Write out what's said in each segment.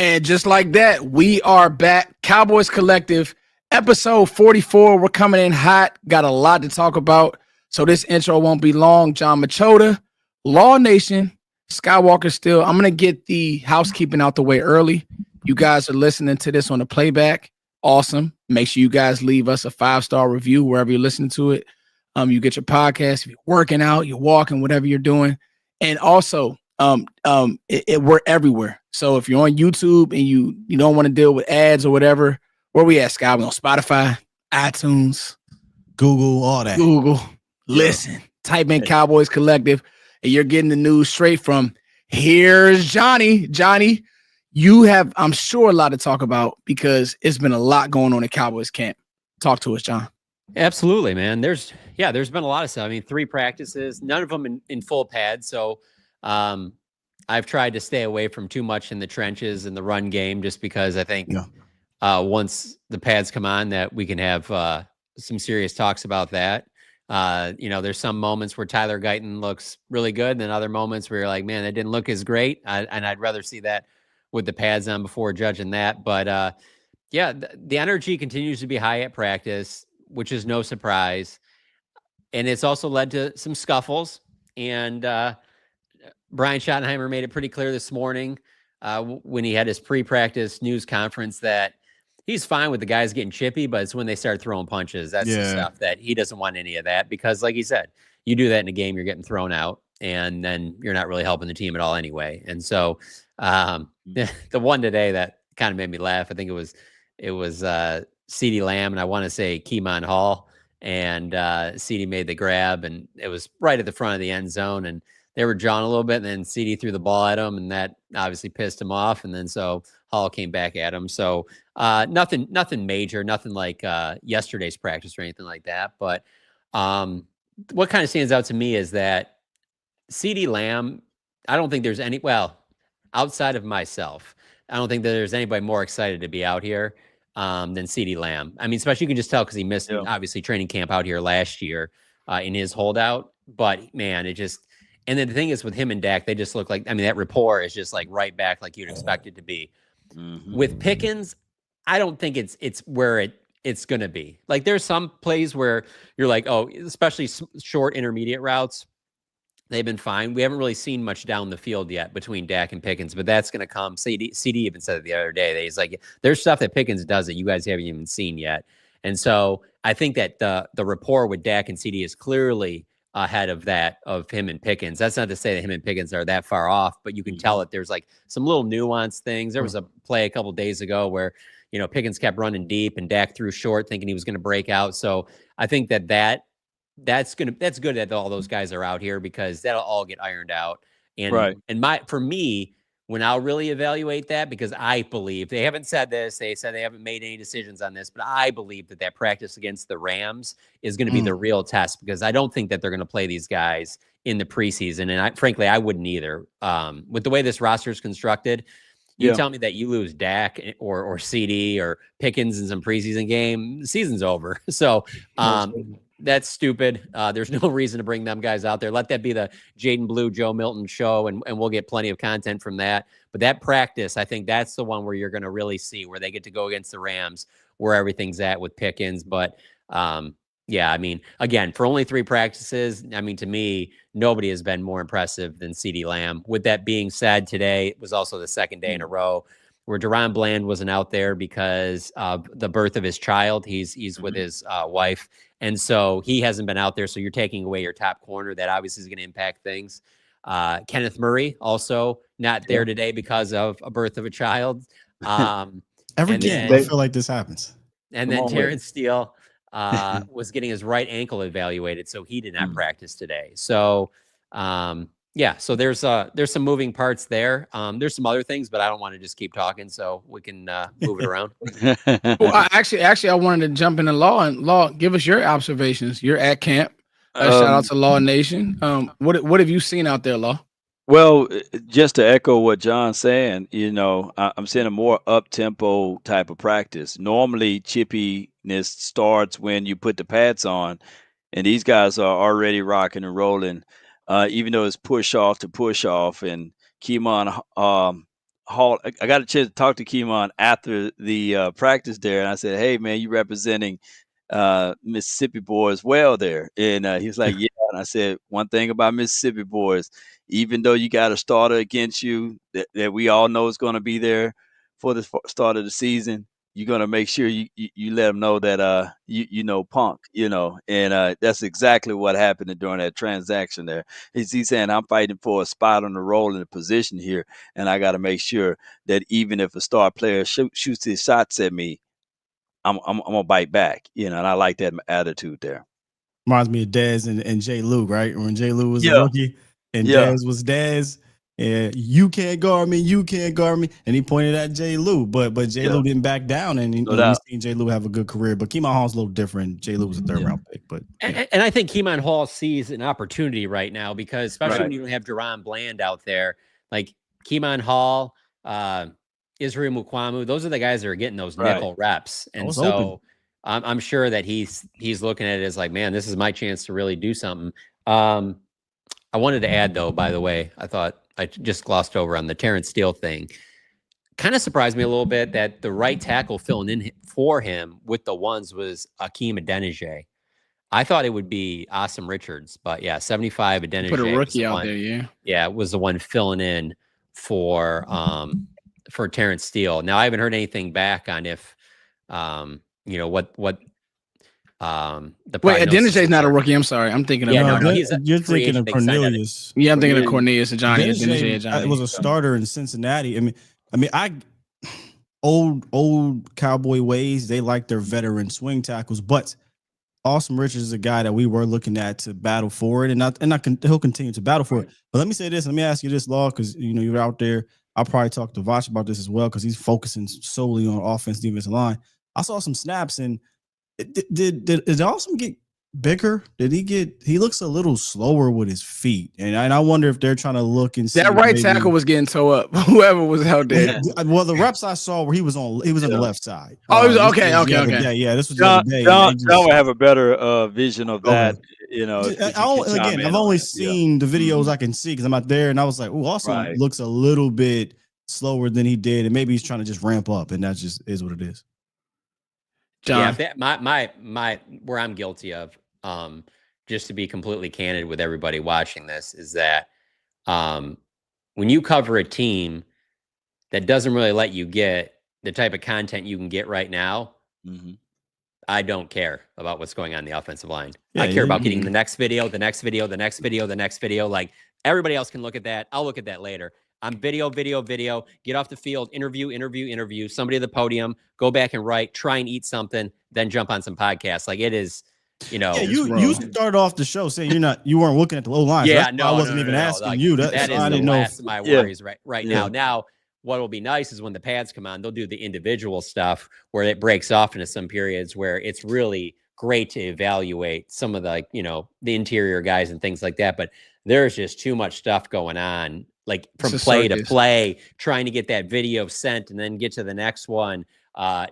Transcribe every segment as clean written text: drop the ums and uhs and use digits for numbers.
And just like that, we are back. Cowboys Collective, episode 44. We're coming in hot. Got a lot to talk about. So this intro won't be long. John Machota, Law Nation, Skywalker Still. I'm going to get the housekeeping out the way early. You guys are listening to this on the playback. Awesome. Make sure you guys leave us a 5-star review wherever you're listening to it. You get your podcast. If you're working out, you're walking, whatever you're doing. And also, we're everywhere. So if you're on YouTube and you don't want to deal with ads or whatever, where we at, Sky? We on Spotify, iTunes, Google, all that. Google. Listen, type in Cowboys Collective, and you're getting the news straight from Here's Johnny. Johnny, you have, I'm sure, a lot to talk about because it's been a lot going on at Cowboys camp. Talk to us, John. Absolutely, man. There's been a lot of stuff. I mean, 3 practices, none of them in full pads. So I've tried to stay away from too much in the trenches and the run game, just because I think once the pads come on, that we can have some serious talks about that. There's some moments where Tyler Guyton looks really good, and then other moments where you're like, man, that didn't look as great. And I'd rather see that with the pads on before judging that. But the energy continues to be high at practice, which is no surprise. And it's also led to some scuffles. And Brian Schottenheimer made it pretty clear this morning when he had his pre-practice news conference that he's fine with the guys getting chippy, but it's when they start throwing punches. That's the stuff that he doesn't want any of that, because like he said, you do that in a game, you're getting thrown out, and then you're not really helping the team at all anyway. And so the one today that kind of made me laugh, I think it was CeeDee Lamb, and I want to say Keemon Hall, and CeeDee made the grab, and it was right at the front of the end zone, and they were jawing a little bit, and then CeeDee threw the ball at him, and that obviously pissed him off. And then so Hall came back at him. So nothing major, nothing like yesterday's practice or anything like that. But what kind of stands out to me is that CeeDee Lamb, I don't think there's outside of myself, I don't think that there's anybody more excited to be out here than CeeDee Lamb. I mean, especially you can just tell because he missed obviously training camp out here last year in his holdout. But man, it just. And then the thing is with him and Dak, they just look like, I mean, that rapport is just like right back like you'd expect it to be. Mm-hmm. With Pickens, I don't think it's where it's going to be. Like there's some plays where you're like, oh, especially short intermediate routes, they've been fine. We haven't really seen much down the field yet between Dak and Pickens, but that's going to come. CeeDee even said it the other day. He's like, there's stuff that Pickens does that you guys haven't even seen yet. And so I think that the rapport with Dak and CeeDee is clearly ahead of that of him and Pickens. That's not to say that him and Pickens are that far off, but you can tell that there's like some little nuanced things. There was a play a couple of days ago where, Pickens kept running deep and Dak threw short thinking he was going to break out. So I think that's good that all those guys are out here, because that'll all get ironed out. And for me, when I'll really evaluate that, because I believe they haven't said this, they said they haven't made any decisions on this, but I believe that practice against the Rams is going to be the real test, because I don't think that they're going to play these guys in the preseason. And frankly, I wouldn't either. With the way this roster is constructed, you tell me that you lose Dak or CeeDee or Pickens in some preseason game, the season's over. So that's stupid. There's no reason to bring them guys out there. Let that be the Jaden Blue, Joe Milton show, and we'll get plenty of content from that. But that practice, I think that's the one where you're going to really see where they get to go against the Rams, where everything's at with Pickens. But I mean, again, for only 3 practices, I mean, to me, nobody has been more impressive than CeeDee Lamb. With that being said, today was also the second day in a row where Deron Bland wasn't out there because of the birth of his child. He's with his wife. And so he hasn't been out there. So you're taking away your top corner. That obviously is going to impact things. Kenneth Murray also not there today because of a birth of a child. Every game, I feel like this happens. And then Terrence Steele was getting his right ankle evaluated, so he did not practice today. So so there's some moving parts there. There's some other things, but I don't want to just keep talking, so we can move it around. Well, actually, I wanted to jump into Law. Give us your observations. You're at camp. Shout out to Law Nation. What have you seen out there, Law? Well, just to echo what John's saying, I'm seeing a more up-tempo type of practice. Normally, chippiness starts when you put the pads on, and these guys are already rocking and rolling, even though it's push off to push off. And Keemon Hall. I got a chance to talk to Kimon after the practice there, and I said, "Hey, man, you representing Mississippi boys well there?" And he was like, "Yeah." And I said, "One thing about Mississippi boys, even though you got a starter against you that we all know is going to be there for the start of the season, you're going to make sure you let them know that you know Punk, you know." And that's exactly what happened during that transaction there. He's saying, "I'm fighting for a spot on the roll in the position here, and I got to make sure that even if a star player shoots his shots at me, I'm gonna bite back," you know. And I like that attitude there. Reminds me of Dez and Jay Lou, right? When Jay Lou was a Yeah, rookie and yeah, Dez was Dez, and you can't guard me, you can't guard me, and he pointed at Jay Lou, but Jay yeah, Lou didn't back down, and no we doubt. seen Jay Lou have a good career. But Kemon Hall's a little different. Jay Lou was a third round pick, but yeah. And I think Kemon Hall sees an opportunity right now because especially Right. when you don't have Deron Bland out there, like Kemon Hall, Israel Mukwamu, those are the guys that are getting those Right. nickel reps. And was so open. I'm sure that he's looking at it as like, man, this is my chance to really do something. I wanted to add though, by the way, I thought I just glossed over on the Terrence Steele thing. Kind of surprised me a little bit that the right tackle filling in for him with the ones was Akeem Adeniji. I thought it would be Awesome Richards, but yeah, 75 Adeniji. Put a rookie out there, yeah. Yeah, was the one filling in for Terrence Steele. Now I haven't heard anything back on if you know what the Wait, prognosis Adeniji is not a are. rookie. I'm sorry. I'm thinking of Yeah, no, he's a You're free thinking of agent. They signed on it. Cornelius. yeah, I'm thinking of Cornelius and Johnny. Adeniji, Johnny. it was a starter in Cincinnati. I mean, old Cowboy ways. They like their veteran swing tackles, but Awesome Richards is a guy that we were looking at to battle for it, and he'll continue to battle for it. But let me say this. Let me ask you this, Law, because you know you're out there. I'll probably talk to Voch about this as well because he's focusing solely on offense, defensive line. I saw some snaps, and did Awesome get bigger? He looks a little slower with his feet, and I wonder if they're trying to look and see that right maybe, tackle was getting toe up. Whoever was out there. Well, the reps I saw where he was on the left side. Oh, he was okay. Yeah, this was the John, other day. John would have a better vision of that. You know, I've only seen the videos I can see because I'm out there, and I was like, "Oh, Awesome looks a little bit slower than he did, and maybe he's trying to just ramp up, and that just is what it is." John. Yeah, my where I'm guilty of, just to be completely candid with everybody watching this, is that when you cover a team that doesn't really let you get the type of content you can get right now, I don't care about what's going on in the offensive line. I care about getting the next video, the next video, the next video, the next video. Like everybody else can look at that. I'll look at that later. I'm video, get off the field, interview, somebody at the podium, go back and write, try and eat something, then jump on some podcasts. Like it is, you know. Yeah, you started off the show saying you weren't looking at the low line. Yeah, so I wasn't even asking like, you. That is I the didn't last of my worries right Yeah. now. Now, what will be nice is when the pads come on, they'll do the individual stuff where it breaks off into some periods where it's really great to evaluate some of the, like, you know, the interior guys and things like that. But there's just too much stuff going on, like from play to play, trying to get that video sent and then get to the next one,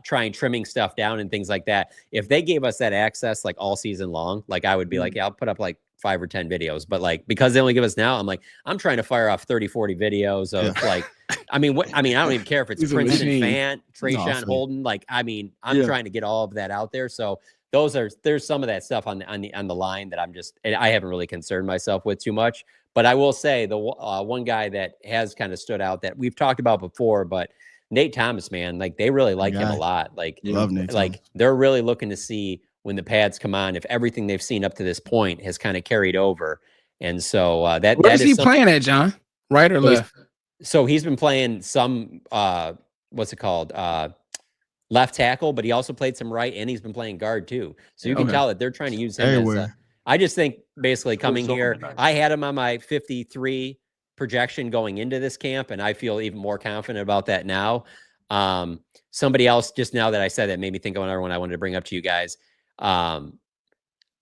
trying trimming stuff down and things like that. If they gave us that access like all season long, like I would be like, yeah, I'll put up like 5 or 10 videos, but like, because they only give us now, I'm like, I'm trying to fire off 30, 40 videos of like, I mean, I don't even care if it's Princeton Fant, Trayshawn Holden. Like, I mean, I'm trying to get all of that out there. So there's some of that stuff on the line that I haven't really concerned myself with too much. But I will say the one guy that has kind of stood out that we've talked about before, but Nate Thomas, man, like they really like him a lot. Like, love Nate like Thomas. They're really looking to see when the pads come on, if everything they've seen up to this point has kind of carried over. And so where's he playing at, John? Right or left? So he's been playing some what's it called? Left tackle, but he also played some right, and he's been playing guard too. So you can tell that they're trying to use him everywhere. I just think basically coming here, I had him on my 53 projection going into this camp, and I feel even more confident about that now. Somebody else just now that I said that made me think of another one I wanted to bring up to you guys. I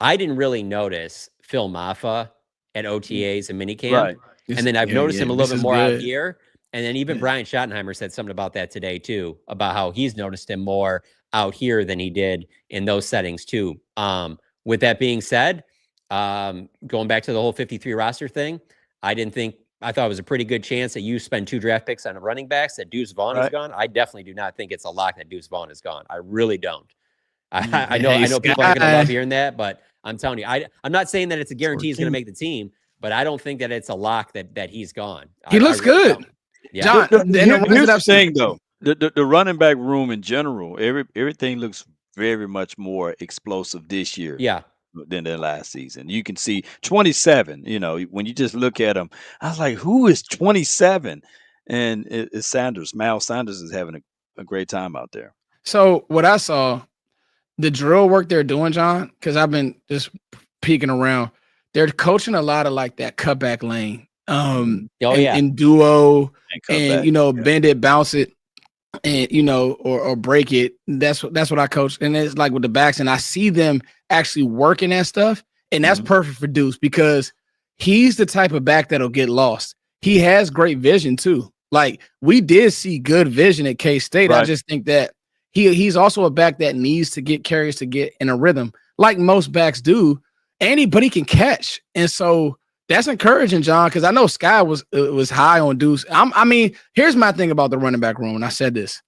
didn't really notice Phil Maffa at OTAs and minicamp. Right. And then I've noticed him a little bit more out here. And then even Brian Schottenheimer said something about that today too, about how he's noticed him more out here than he did in those settings too. With that being said, going back to the whole 53 roster thing, I didn't think I thought it was a pretty good chance that you spend 2 draft picks on a running backs that Deuce Vaughn is Right. gone. I definitely do not think it's a lock that Deuce Vaughn is gone. I really don't. Mm. I know Hey, people aren't going to love Sky. hearing that, but I'm telling you, I'm not saying that it's a guarantee he's going to make the team, but I don't think that it's a lock that he's gone. He looks really good. don't. Yeah. John, and the Here's ones that the I've seen- thing, though. The running back room in general, everything looks very much more explosive this year Yeah. than last season. You can see 27. You know, when you just look at them, I was like, "Who is 27?" And it's Sanders. Miles Sanders is having a great time out there. So what I saw, the drill work they're doing, John, because I've been just peeking around. They're coaching a lot of like that cutback lane, Oh, and, yeah. and duo, And come and back. you know, bend it, bounce it, and you know, or break it. That's what I coach, and it's like with the backs, and I see them actually working that stuff, and that's Mhm. perfect for Deuce because he's the type of back that'll get lost. He has great vision too. Like we did see good vision at K-State. I Right. just think that he's also a back that needs to get carries to get in a rhythm, like most backs do. But he can catch, and so that's encouraging, John. Because I know Sky was high on Deuce. I mean, here's my thing about the running back room, and I said this: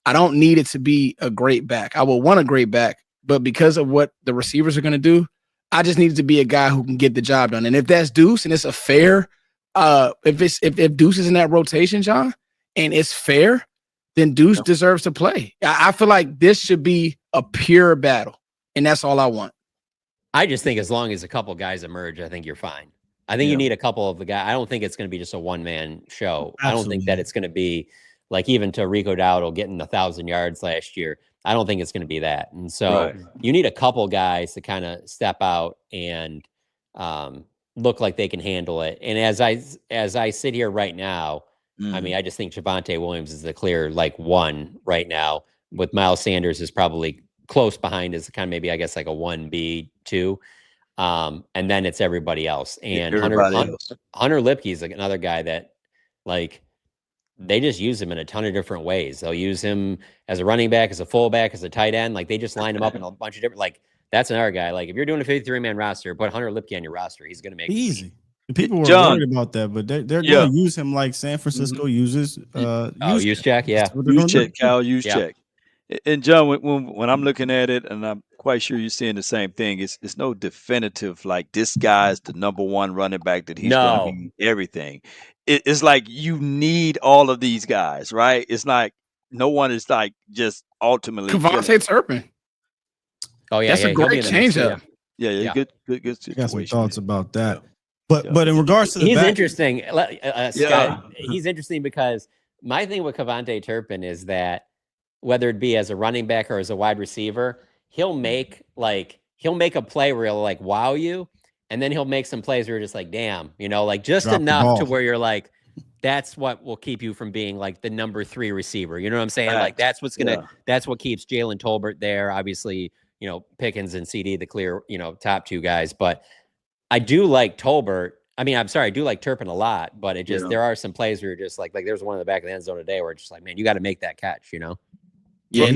I don't need it to be a great back. I will want a great back, but because of what the receivers are going to do, I just need it to be a guy who can get the job done. And if that's Deuce, and it's a fair, if Deuce is in that rotation, John, and it's fair, then Deuce deserves to play. I feel like this should be a pure battle, and that's all I want. I just think as long as a couple guys emerge, I think you're fine. I think you need a couple of the guys. I don't think it's going to be just a one-man show. I don't think that it's going to be like even to Rico Dowdle getting 1,000 yards last year. I don't think it's going to be that. And so you need a couple guys to kind of step out and look like they can handle it. And as I sit here right now, I mean, I just think Javonte Williams is the clear like one right now, with Miles Sanders is probably close behind as kind of maybe I guess like a 1B 2. And then it's everybody else. And Hunter Lipke is like another guy that like they just use him in a ton of different ways. They'll use him as a running back, as a fullback, as a tight end. Like they just line him up in a bunch of different, like that's another guy. Like if you're doing a 53-man roster, put Hunter Lipke on your roster. He's going to make easy. People were John. worried about that, but they're going to use him like San Francisco uses. use check, yeah. Use check, Cal. Use Yeah. check. And John, when I'm looking at it, and I'm quite sure you're seeing the same thing, it's no definitive like this guy's the number one running back that he's going to be everything. It's like you need all of these guys, right? It's like no one is like just ultimately. Kavontae Turpin. Oh yeah, that's a great changeup. Yeah. Good situation. Got some thoughts about that. But in regards to the he's back, interesting. Scott, he's interesting because my thing with Kavontae Turpin is that whether it be as a running back or as a wide receiver, he'll make a play where he'll like wow you, and then he'll make some plays where you're just like, damn, you know, like just Drop the enough ball. to where you're like, that's what will keep you from being like the number 3 receiver. You know what I'm saying? Right. Like that's what's that's what keeps Jalen Tolbert there. Obviously, you know, Pickens and CD, the clear, you know, top 2 guys. But I do like Tolbert. I mean, I'm sorry, I do like Turpin a lot, but it just there are some plays where you're just like there's one in the back of the end zone today where it's just like, man, you got to make that catch, you know? Yeah,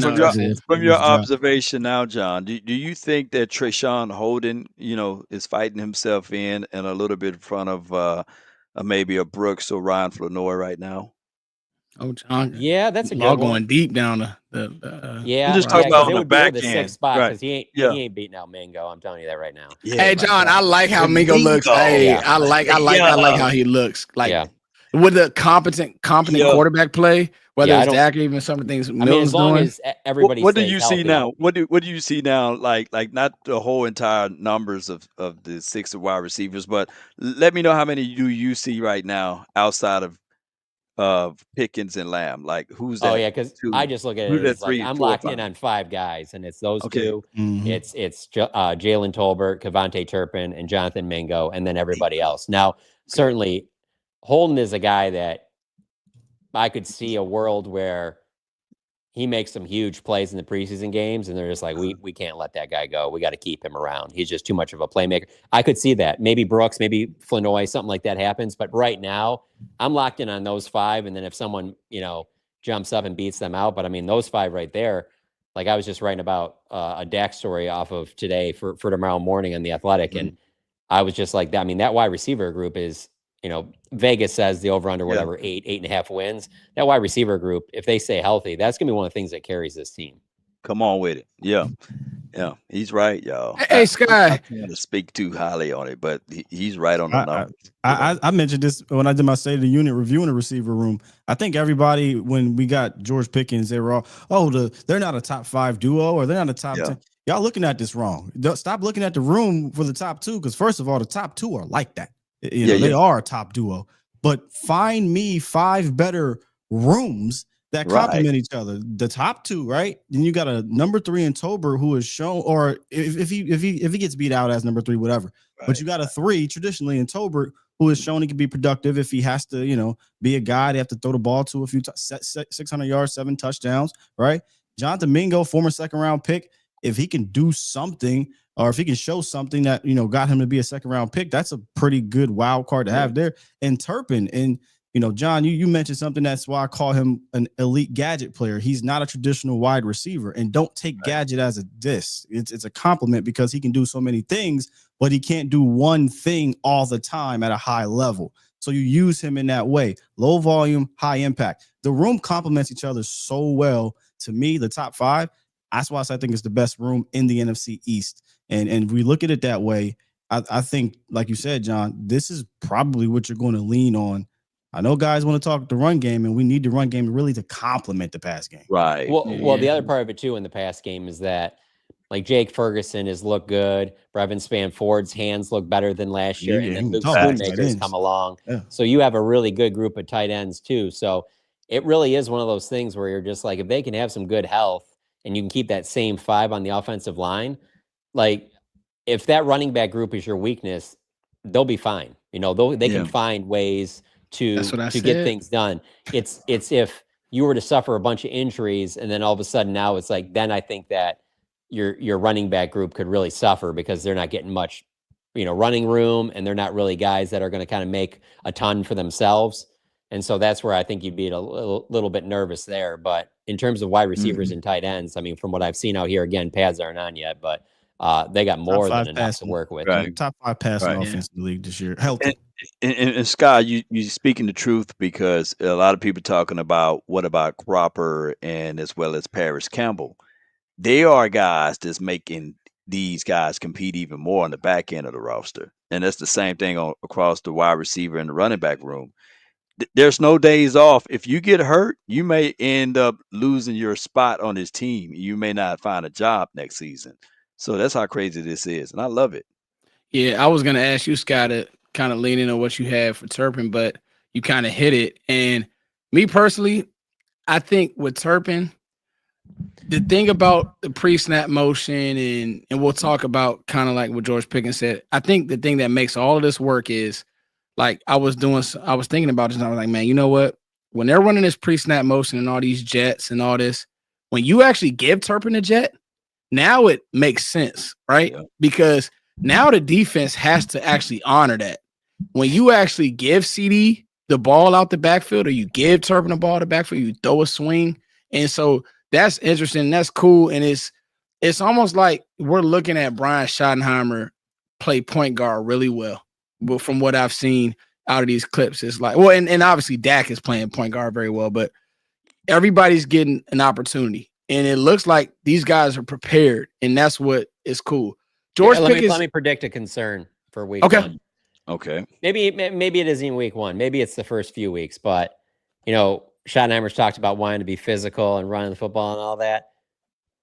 From your observation now, John, do you think that Trayshawn Holden, you know, is fighting himself in and a little bit in front of maybe a Brooks or Ryan Flournoy right now? Oh, John. Yeah, that's a good All one. going deep down the yeah, just talking about on it the would be with back the end. 6th spot Right. because he Yeah. ain't beating out Mingo. I'm telling you that right now. Yeah, Hey, John, I like how Mingo looks. Mingo. Hey, Yeah. I like how he looks. Like Yeah. with the competent quarterback play, whether Yeah, I it's don't- Dak or even some of the things I mean, Milton's as long doing. as everybody What do stays you see healthy. now? What do you see now? Like not the whole entire numbers of the 6 wide receivers, but let me know how many do you see right now outside of Pickens and Lamb? Like who's that? Oh yeah, because I just look at Who's it that as like 3, I'm 4, or locked in 5? on 5 guys, and it's those Okay. 2. Mhm. It's Jalen Tolbert, Kavontae Turpin, and Jonathan Mingo, and then everybody else. Now, certainly, Holden is a guy that I could see a world where he makes some huge plays in the preseason games, and they're just like, we can't let that guy go. We got to keep him around. He's just too much of a playmaker. I could see that. Maybe Brooks, maybe Flournoy, something like that happens. But right now, I'm locked in on those 5. And then if someone, you know, jumps up and beats them out, but I mean, those 5 right there, like I was just writing about a Dak story off of today for tomorrow morning on The Athletic. And I was just like, I mean, that wide receiver group is Vegas says the over under Yeah. whatever 8.5 wins. That wide receiver group, if they stay healthy, that's gonna be one of the things that carries this team. Come on with it. Yeah. Yeah. He's right, y'all. Hey, Sky. I don't want to speak too highly on it, but he's right on the numbers. I mentioned this when I did my State of the Union review in the receiver room. I think everybody, when we got George Pickens, they were all, they're not a top 5 duo or they're not a top 10. Y'all looking at this wrong. Stop looking at the room for the top 2, because first of all, the top 2 are like that. They are a top duo. But find me 5 better rooms that complement each other. The top 2, right? Then you got a number 3 in Tolbert who is shown, or if he gets beat out as number 3, whatever. Right. But you got a 3 traditionally in Tolbert who is shown he can be productive if he has to, be a guy they have to throw the ball to a few 600 yards, 7 touchdowns, right? Jonathan Mingo, former 2nd-round pick, if he can do something, or if he can show something that, got him to be a 2nd-round pick, that's a pretty good wild card to have there. And Turpin, and John, you mentioned something, that's why I call him an elite gadget player. He's not a traditional wide receiver, and don't take gadget as a diss. It's a compliment, because he can do so many things, but he can't do one thing all the time at a high level. So you use him in that way, low volume, high impact. The room complements each other so well. To me, the top 5, that's why I think it's the best room in the NFC East. And we look at it that way. I think, like you said, John, this is probably what you're going to lean on. I know guys want to talk the run game, and we need the run game really to complement the pass game. Right. Well, the other part of it too in the pass game is that, like, Jake Ferguson has looked good. Brevin Spanford's hands look better than last year, and then Luke Schoonmaker's come along. Yeah. So you have a really good group of tight ends too. So it really is one of those things where you're just like, if they can have some good health and you can keep that same 5 on the offensive line, like, if that running back group is your weakness, they'll be fine. They can find ways to get things done. It's if you were to suffer a bunch of injuries and then all of a sudden now it's like, then I think that your running back group could really suffer, because they're not getting much, running room, and they're not really guys that are going to kind of make a ton for themselves. And so that's where I think you'd be a little bit nervous there. But in terms of wide receivers and tight ends, I mean, from what I've seen out here, again, pads aren't on yet, but they got more than enough to work with. Right. Top 5 passing offense in the league this year. Healthy. And Scott, you speaking the truth, because a lot of people talking about what about Cropper and as well as Paris Campbell. They are guys that's making these guys compete even more on the back end of the roster. And that's the same thing across the wide receiver and the running back room. There's no days off. If you get hurt, you may end up losing your spot on this team. You may not find a job next season. So that's how crazy this is. And I love it. Yeah, I was going to ask you, Scott, to kind of lean in on what you have for Turpin, but you kind of hit it. And me personally, I think with Turpin, the thing about the pre-snap motion, and we'll talk about kind of like what George Pickens said, I think the thing that makes all of this work is, like, I was thinking about this, and I was like, man, you know what? When they're running this pre-snap motion and all these jets and all this, when you actually give Turpin a jet, now it makes sense, right? Yeah. Because now the defense has to actually honor that. When you actually give CD the ball out the backfield, or you give Turpin the ball out the backfield, you throw a swing. And so that's interesting. That's cool. And it's almost like we're looking at Brian Schottenheimer play point guard really well. But from what I've seen out of these clips, it's like, well, and obviously Dak is playing point guard very well, but everybody's getting an opportunity. And it looks like these guys are prepared, and that's what is cool. George Pickens, let me predict a concern for week one. Okay. Maybe it isn't even week one. Maybe it's the first few weeks, but Schottenheimer's talked about wanting to be physical and running the football and all that.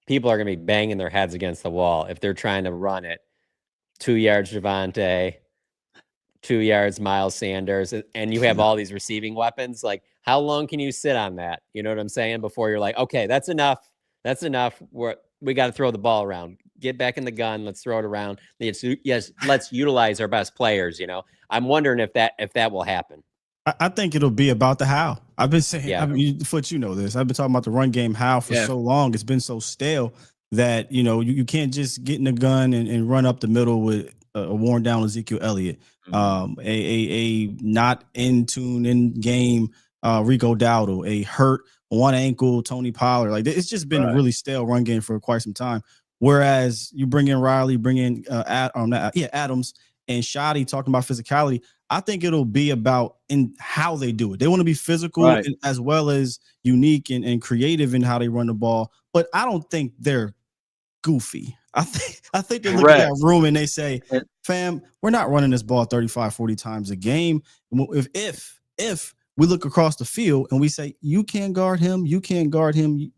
People are going to be banging their heads against the wall if they're trying to run it. 2 yards Javonte, 2 yards Miles Sanders, and you have all these receiving weapons. Like, how long can you sit on that? You know what I'm saying? Before you're like, okay, that's enough. That's enough. We got to throw the ball around. Get back in the gun. Let's throw it around. Yes, let's utilize our best players. I'm wondering if that will happen. I think it'll be about the how. I've been saying, Foots, you know this. I've been talking about the run game how for so long. It's been so stale that you can't just get in the gun and run up the middle with a worn down Ezekiel Elliott, a not in tune in game Rico Dowdle, a hurt one ankle Tony Pollard. Like, it's just been a really stale run game for quite some time. Whereas you bring in Riley, bring in Adams, and Shoddy talking about physicality, I think it'll be about in how they do it. They want to be physical Right. as well as unique and creative in how they run the ball. But I don't think they're goofy. I think they look at that room and they say, fam, we're not running this ball 35, 40 times a game. If we look across the field and we say, you can't guard him,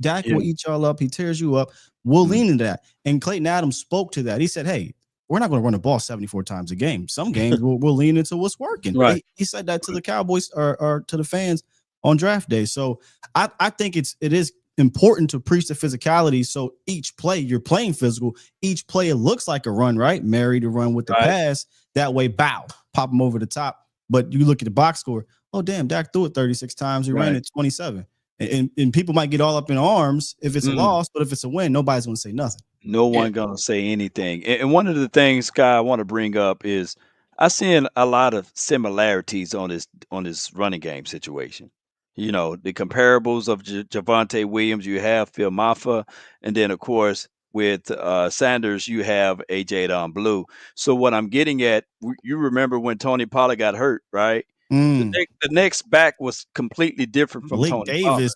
Dak will eat y'all up, he tears you up, we'll lean into that. And Clayton Adams spoke to that. He said, hey, we're not going to run the ball 74 times a game. Some games we'll lean into what's working. Right. He said that to the Cowboys or to the fans on draft day. So I think it is important to preach the physicality. So each play you're playing physical, each play it looks like a run, right? Mary to run with the pass. That way, pop them over the top. But you look at the box score. Oh, damn, Dak threw it 36 times. He ran it 27. And people might get all up in arms if it's a loss, but if it's a win, nobody's going to say nothing. No one going to say anything. And one of the things, Sky, I want to bring up is I seen a lot of similarities on this running game situation. You know, the comparables of Javonte Williams, you have Phil Maffa, and then, of course, with Sanders, you have A.J. Blue. So what I'm getting at, you remember when Tony Pollard got hurt, right? The next back was completely different from Malik Tony Davis.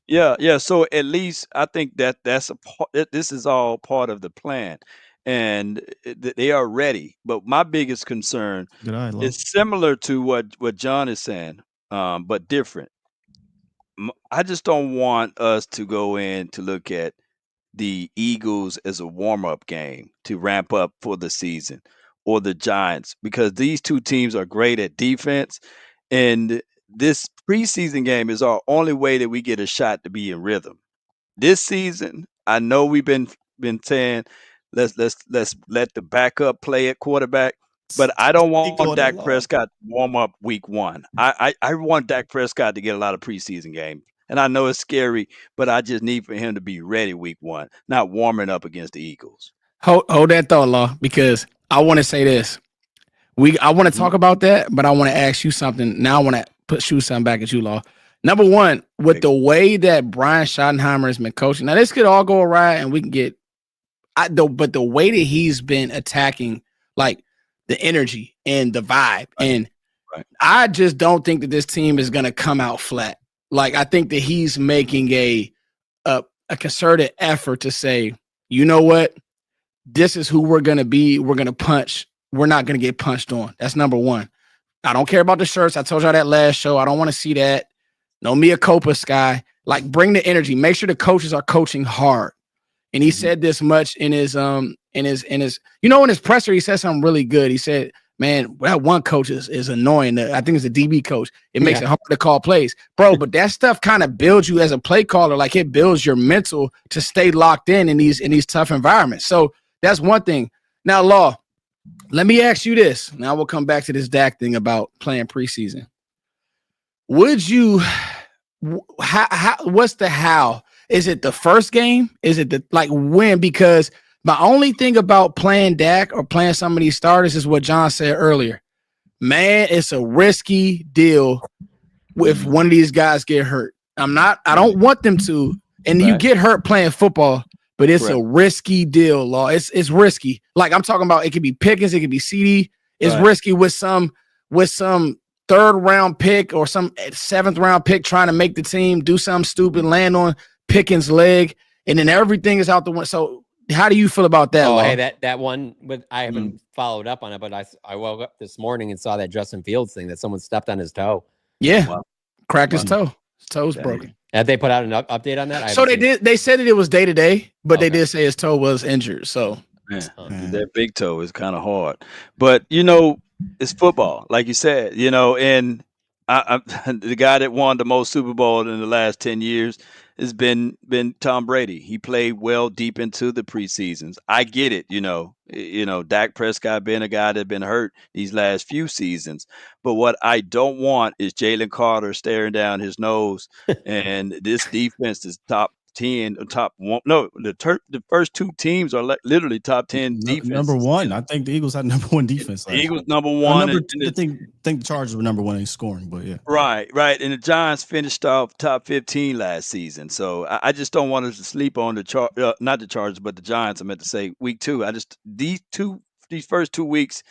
Yeah. So at least I think that's a part. This is all part of the plan, and they are ready. But my biggest concern is similar to what John is saying, but different. I just don't want us to go in to look at the Eagles as a warm-up game to ramp up for the season, or the Giants, because these two teams are great at defense, and this preseason game is our only way that we get a shot to be in rhythm. This season, I know we've been saying let's let the backup play at quarterback, but I don't want Dak Prescott to warm up week one. I want Dak Prescott to get a lot of preseason games. And I know it's scary, but I just need for him to be ready week one, not warming up against the Eagles. Hold that thought, Law, because I want to say this. I want to talk about that, but I want to ask you something. Now I want to shoot something back at you, Law. Number one, with the way that Brian Schottenheimer has been coaching, now this could all go awry and we can get, but the way that he's been attacking, like the energy and the vibe, and I just don't think that this team is going to come out flat. Like, I think that he's making a concerted effort to say, you know what? This is who we're going to be. We're going to punch. We're not going to get punched on. That's number one. I don't care about the shirts. I told y'all that last show. I don't want to see that. No Mia Copa, Sky. Like, bring the energy. Make sure the coaches are coaching hard. And he said this much in his in his presser, he said something really good. He said, man, that one coach is annoying. I think it's a DB coach. It makes it hard to call plays. Bro, but that stuff kind of builds you as a play caller. Like, it builds your mental to stay locked in these tough environments. So that's one thing. Now, Law, let me ask you this. Now we'll come back to this Dak thing about playing preseason. Would you what's the how? Is it the first game? Is it the when? Because my only thing about playing Dak or playing some of these starters is what John said earlier. Man, it's a risky deal if one of these guys get hurt. I don't want them to. And you get hurt playing football, but it's a risky deal, Law. It's risky. Like, I'm talking about, it could be Pickens, it could be CD. It's risky with some third round pick or some seventh round pick trying to make the team, do something stupid, land on Pickens' leg, and then everything is out the window. So how do you feel about that? Oh, Law? hey, that one, but I haven't followed up on it, but I woke up this morning and saw that Justin Fields thing that someone stepped on his toe. Yeah, cracked his toe. His toe's broken. Have they put out an update on that? So they did. They said that it was day to day, but they did say his toe was injured. So that big toe is kind of hard, but it's football, like you said. And the guy that won the most Super Bowl in the last 10 years has been Tom Brady. He played well deep into the preseasons. I get it, Dak Prescott being a guy that's been hurt these last few seasons. But what I don't want is Jalen Carter staring down his nose, and this defense is top 10, top one. No, the first two teams are literally top 10 defense. Number one. I think the Eagles had number one defense. The Eagles number one. I think the Chargers were number one in scoring, but yeah. Right. And the Giants finished off top 15 last season. So I just don't want us to sleep on not the Chargers, but the Giants. I meant to say week two. These two these first 2 weeks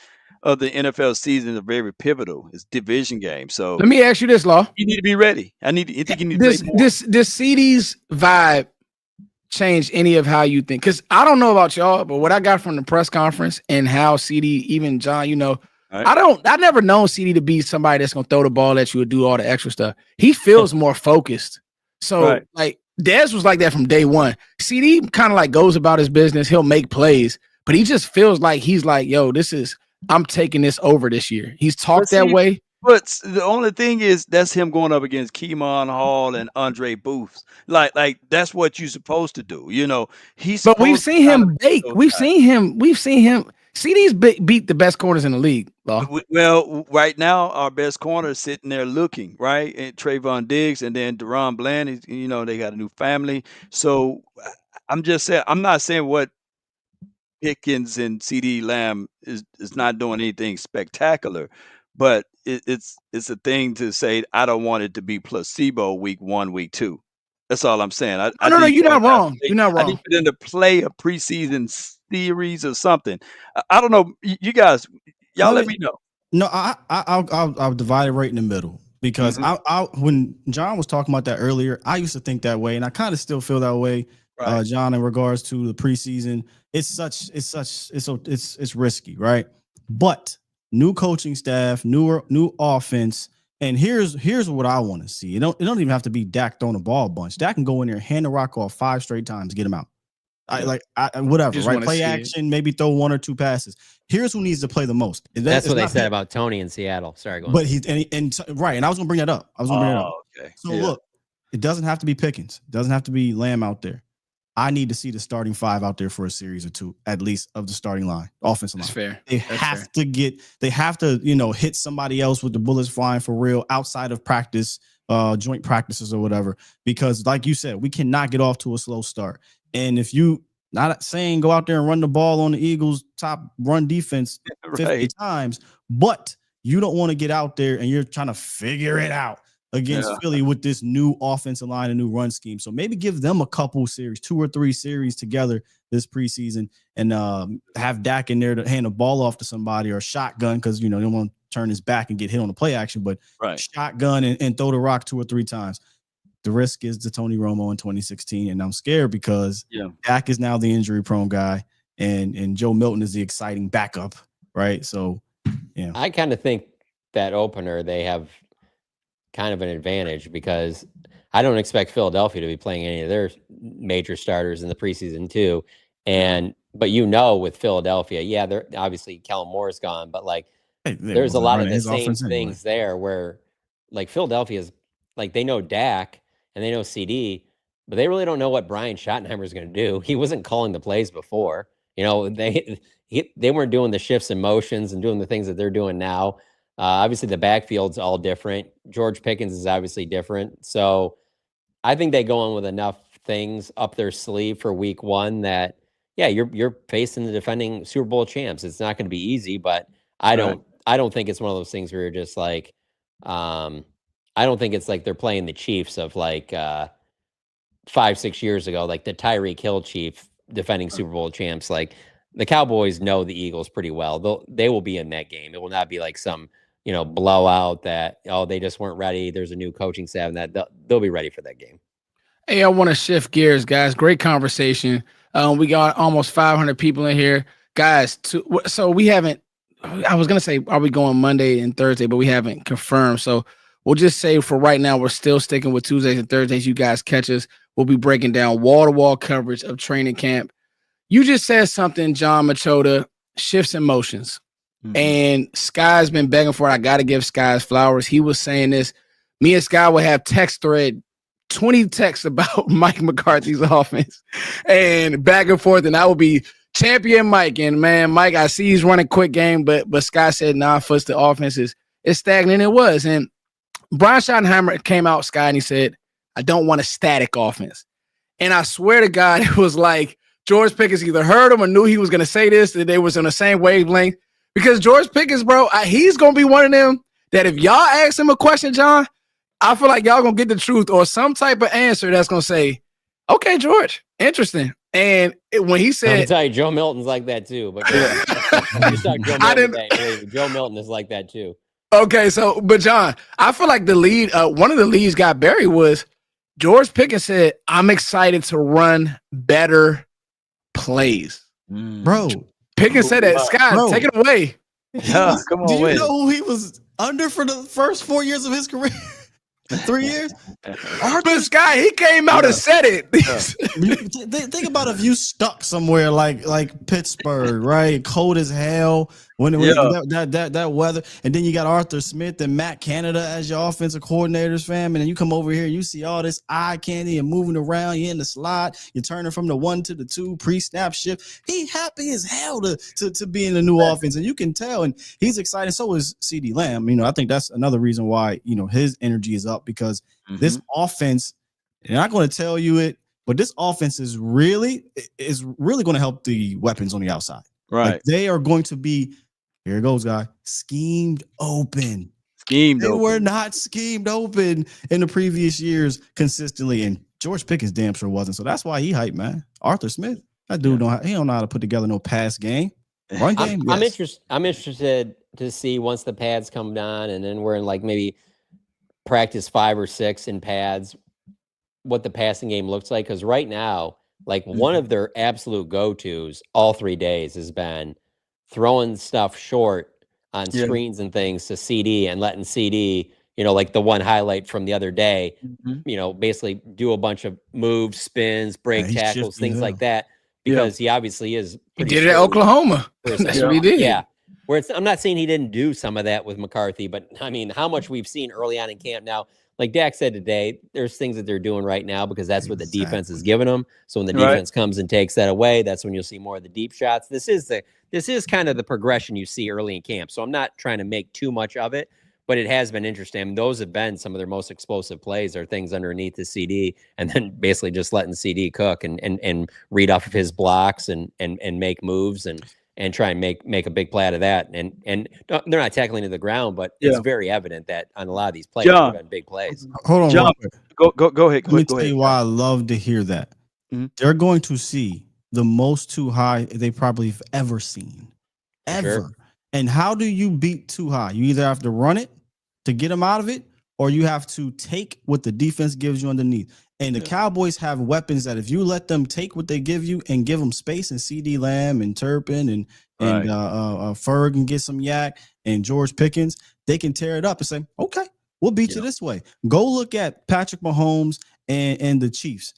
of the NFL season are very pivotal. It's division games, so Let me ask you this, Law. you need to be ready. I think you need to play more. This CD's vibe change any of how you think? Because I don't know about y'all, but what I got from the press conference and how CD, even John, Right. I never known CD to be somebody that's gonna throw the ball at you and do all the extra stuff. He feels more focused. So Right. like Dez was like that from day one. CD kind of like goes about his business. He'll make plays, but he just feels like he's like, yo, I'm taking this over this year. He's talked that see, way. But the only thing is that's him going up against Keemon Hall and Andre Booth. Like that's what you're supposed to do. He's. But we've supposed to seen kind him of bake. those We've guys. seen him. CD's beat the best corners in the league. Law. Well, right now our best corner is sitting there looking right, and Trayvon Diggs, and then Deron Bland. They got a new family. So I'm just saying. I'm not saying what Pickens and CD Lamb is not doing anything spectacular, but it's a thing to say. I don't want it to be placebo week 1, week 2. That's all I'm saying. No, you're not wrong. You're not I need wrong. for them to play a preseason series or something. I don't know. You guys, y'all let me know. No, I'll divide it right in the middle because when John was talking about that earlier, I used to think that way, and I kind of still feel that way, Right. John, in regards to the preseason. It's risky, right? But new coaching staff, new offense, and here's what I want to see. It don't even have to be Dak throwing the ball a bunch. Dak can go in there, hand the rock off 5 straight times, get him out. Whatever, Just right? wanna Play see it. action, maybe throw 1 or 2 passes. Here's who needs to play the most. That's what they not said Pitt- about Tony in Seattle. Sorry, go on. But right, and I was gonna bring that up. Okay. So Yeah. look, it doesn't have to be Pickens. It doesn't have to be Lamb out there. I need to see the starting 5 out there for a series or 2, at least, of the starting line, offensive line. That's fair. They That's have to hit somebody else with the bullets flying for real outside of practice, joint practices or whatever. Because like you said, we cannot get off to a slow start. And if you not saying go out there and run the ball on the Eagles' top run defense 50 Right. times, but you don't want to get out there and you're trying to figure it out against Yeah. Philly with this new offensive line and new run scheme. So maybe give them a couple series, 2 or 3 series together this preseason, and have Dak in there to hand the ball off to somebody, or shotgun, because they don't want to turn his back and get hit on the play action, but Right. shotgun and throw the rock 2 or 3 times. The risk is the Tony Romo in 2016, and I'm scared because Dak is now the injury-prone guy, and Joe Milton is the exciting backup, right? So, yeah. I kind of think that opener, they have kind of an advantage because I don't expect Philadelphia to be playing any of their major starters in the preseason too. But with Philadelphia, they're obviously Kellen Moore's gone, but there's a lot of the same things there where Philadelphia is they know Dak and they know CD, but they really don't know what Brian Schottenheimer is going to do. He wasn't calling the plays before. They weren't doing the shifts and motions and doing the things that they're doing now. Obviously, the backfield's all different. George Pickens is obviously different. So I think they go on with enough things up their sleeve for week 1 that, you're facing the defending Super Bowl champs. It's not going to be easy, but I don't think it's one of those things where you're just I don't think it's like they're playing the Chiefs of 5-6 years ago, like the Tyreek Hill Chief defending Super Bowl champs. The Cowboys know the Eagles pretty well. They will be in that game. It will not be like some blowout that they just weren't ready. There's a new coaching staff, and that they'll be ready for that game. Hey, I want to shift gears, guys. Great conversation. We got almost 500 people in here, guys. So we haven't. I was gonna say, are we going Monday and Thursday? But we haven't confirmed. So we'll just say for right now, we're still sticking with Tuesdays and Thursdays. You guys catch us. We'll be breaking down wall-to-wall coverage of training camp. You just said something, John Machota, shifts and motions. Mm-hmm. And Sky's been begging for it. I got to give Sky flowers. He was saying this. Me and Sky will have text thread, 20 texts about Mike McCarthy's offense and back and forth. And I will be champion Mike. And, man, Mike, I see he's running quick game, but Sky said, for the offense is stagnant. It was. And Brian Schottenheimer came out, Sky, and he said, I don't want a static offense. And I swear to God, it was like George Pickens either heard him or knew he was going to say this, that they was on the same wavelength. Because George Pickens, bro, he's going to be one of them that if y'all ask him a question, John, I feel like y'all going to get the truth or some type of answer that's going to say, okay, George, interesting. And when he said, I'll tell you, Joe Milton's like that too. But You saw Joe I Milton didn't. today. Joe Milton is like that too. Okay, so but John, I feel like the lead, one of the leads got buried was George Pickens said, "I'm excited to run better plays." Bro, Pickens said that. Scott, Bro. take it away. Yeah, come on, do you wait. know who he was under for the first 4 years of his career? 3 years? But Scott, he came out and said it. Think about if you stuck somewhere like Pittsburgh, right? Cold as hell. When that weather, and then you got Arthur Smith and Matt Canada as your offensive coordinators, fam, and then you come over here, you see all this eye candy and moving around. You're in the slot, you're turning from the 1 to the 2 pre-snap shift. He happy as hell to be in the new offense, and you can tell, and he's excited. So is CeeDee Lamb. I think that's another reason why his energy is up, because this offense, and I'm not going to tell you it, but this offense is really going to help the weapons on the outside. Right. Like, they are going to be, here it goes, guy, schemed open. They were not schemed open in the previous years consistently, and George Pickens damn sure wasn't. So that's why he hyped, man. Arthur Smith, that dude don't know how to put together no pass game, run game. I'm interested to see once the pads come down, and then we're in like maybe practice 5 or 6 in pads, what the passing game looks like. Because right now, like one of their absolute go-tos all 3 days has been throwing stuff short on screens and things to CD and letting CD, like the one highlight from the other day, basically do a bunch of moves, spins, break tackles, things like that, because he obviously is. He did it at Oklahoma. That's what he did. Yeah. Where I'm not saying he didn't do some of that with McCarthy, but I mean, how much we've seen early on in camp now. Like Dak said today, there's things that they're doing right now because that's what the defense is giving them. So when the defense comes and takes that away, that's when you'll see more of the deep shots. This is kind of the progression you see early in camp. So I'm not trying to make too much of it, but it has been interesting. I mean, those have been some of their most explosive plays, are things underneath the CD, and then basically just letting CD cook and read off of his blocks and make moves and try and make a big play out of that. And they're not tackling to the ground, but it's very evident that on a lot of these plays, they've been big plays. Hold on, John, go ahead. Let me tell you why I love to hear that. They're going to see the most too high they probably have ever seen, ever. Sure. And how do you beat too high? You either have to run it to get them out of it, or you have to take what the defense gives you underneath. And the Cowboys have weapons that if you let them take what they give you and give them space, and CeeDee Lamb and Turpin and Ferg and get some yak and George Pickens, they can tear it up and say, okay, we'll beat you this way. Go look at Patrick Mahomes and the Chiefs.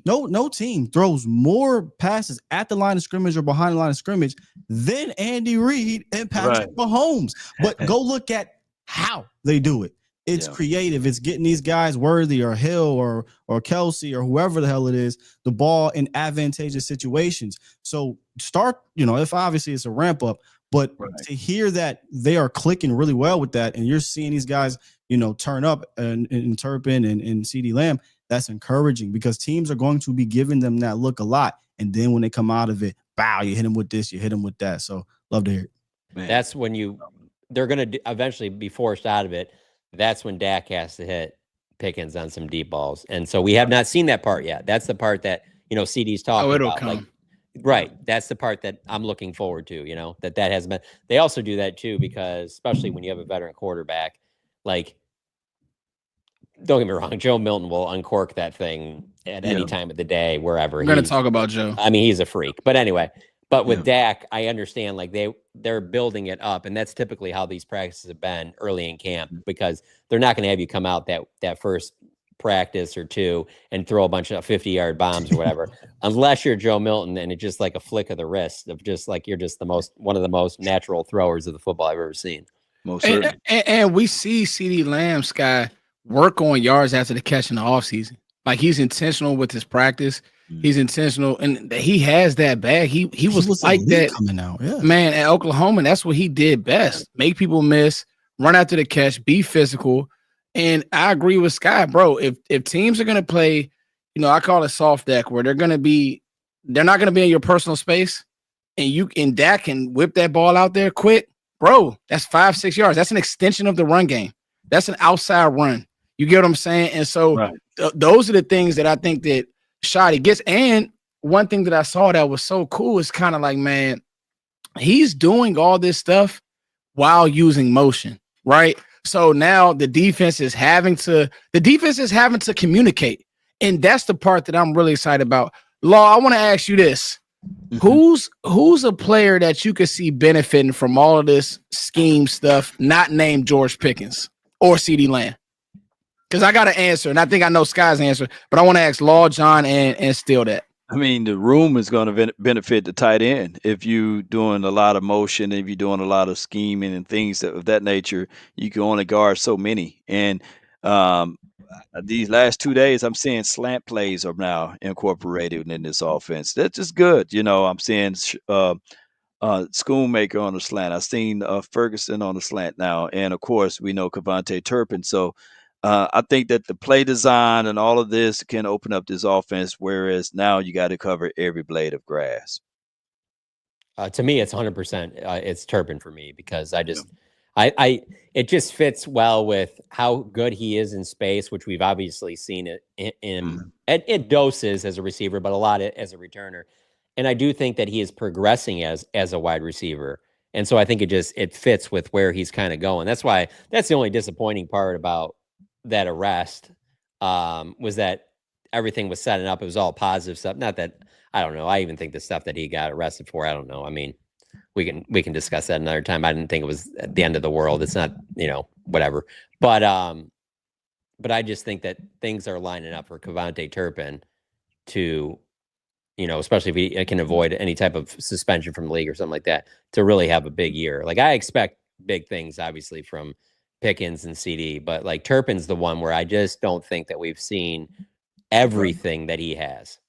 No team throws more passes at the line of scrimmage or behind the line of scrimmage than Andy Reid and Patrick Mahomes. But go look at how they do it. It's creative. It's getting these guys, Worthy or Hill or Kelsey or whoever the hell it is, the ball in advantageous situations. So start, if obviously it's a ramp up, but to hear that they are clicking really well with that, and you're seeing these guys, turn up and Turpin and CeeDee Lamb, that's encouraging, because teams are going to be giving them that look a lot. And then when they come out of it, bow, you hit them with this, you hit them with that. So love to hear it. Man. That's when they're going to eventually be forced out of it. That's when Dak has to hit Pickens on some deep balls. And so we have not seen that part yet. That's the part that, CD's talking it'll about. come. Like, right. That's the part that I'm looking forward to, that hasn't been. They also do that too, because especially when you have a veteran quarterback, like, don't get me wrong, Joe Milton will uncork that thing at any time of the day, wherever. We're going to talk about Joe. I mean, he's a freak. But anyway, but with Dak, I understand, like, they're building it up, and that's typically how these practices have been early in camp, because they're not going to have you come out that first practice or two and throw a bunch of 50-yard bombs or whatever, unless you're Joe Milton and it's just like a flick of the wrist of just like, you're just one of the most natural throwers of the football I've ever seen. Most certainly. And we see CeeDee Lamb, Sky, work on yards after the catch in the offseason. Like, he's intentional with his practice. He's intentional, and he has that bag. He was like that coming out, man, at Oklahoma. That's what he did best: make people miss, run after the catch, be physical. And I agree with Sky, bro. If teams are gonna play, I call it soft deck, where they're not gonna be in your personal space, and Dak can whip that ball out there quick, bro. That's 5-6 yards. That's an extension of the run game. That's an outside run. You get what I'm saying? And so those are the things that I think that Shotty gets. And one thing that I saw that was so cool is kind of like, man, he's doing all this stuff while using motion, right? So now the defense is having to communicate. And that's the part that I'm really excited about. Law, I want to ask you this. Who's a player that you could see benefiting from all of this scheme stuff, not named George Pickens or CeeDee Lamb? Because I got an answer, and I think I know Sky's answer, but I want to ask Law, John, and Steele that. I mean, the room is going to benefit the tight end. If you're doing a lot of motion, if you're doing a lot of scheming and things of that nature, you can only guard so many. And these last 2 days, I'm seeing slant plays are now incorporated in this offense. That's just good. I'm seeing Schoonmaker on the slant. I've seen Ferguson on the slant now. And, of course, we know KaVontae Turpin. So I think that the play design and all of this can open up this offense, whereas now you got to cover every blade of grass. To me, it's 100%. It's Turpin for me because it just fits well with how good he is in space, which we've obviously seen it in doses as a receiver, but a lot as a returner. And I do think that he is progressing as a wide receiver. And so I think it fits with where he's kind of going. That's the only disappointing part about that arrest was that everything was setting up. It was all positive stuff. Not that, I don't know. I even think the stuff that he got arrested for, I don't know. I mean, we can discuss that another time. I didn't think it was at the end of the world. It's not, whatever. But I just think that things are lining up for KaVontae Turpin to, especially if he can avoid any type of suspension from the league or something like that, to really have a big year. Like, I expect big things, obviously, from Pickens and CD, but like Turpin's the one where I just don't think that we've seen everything that he has.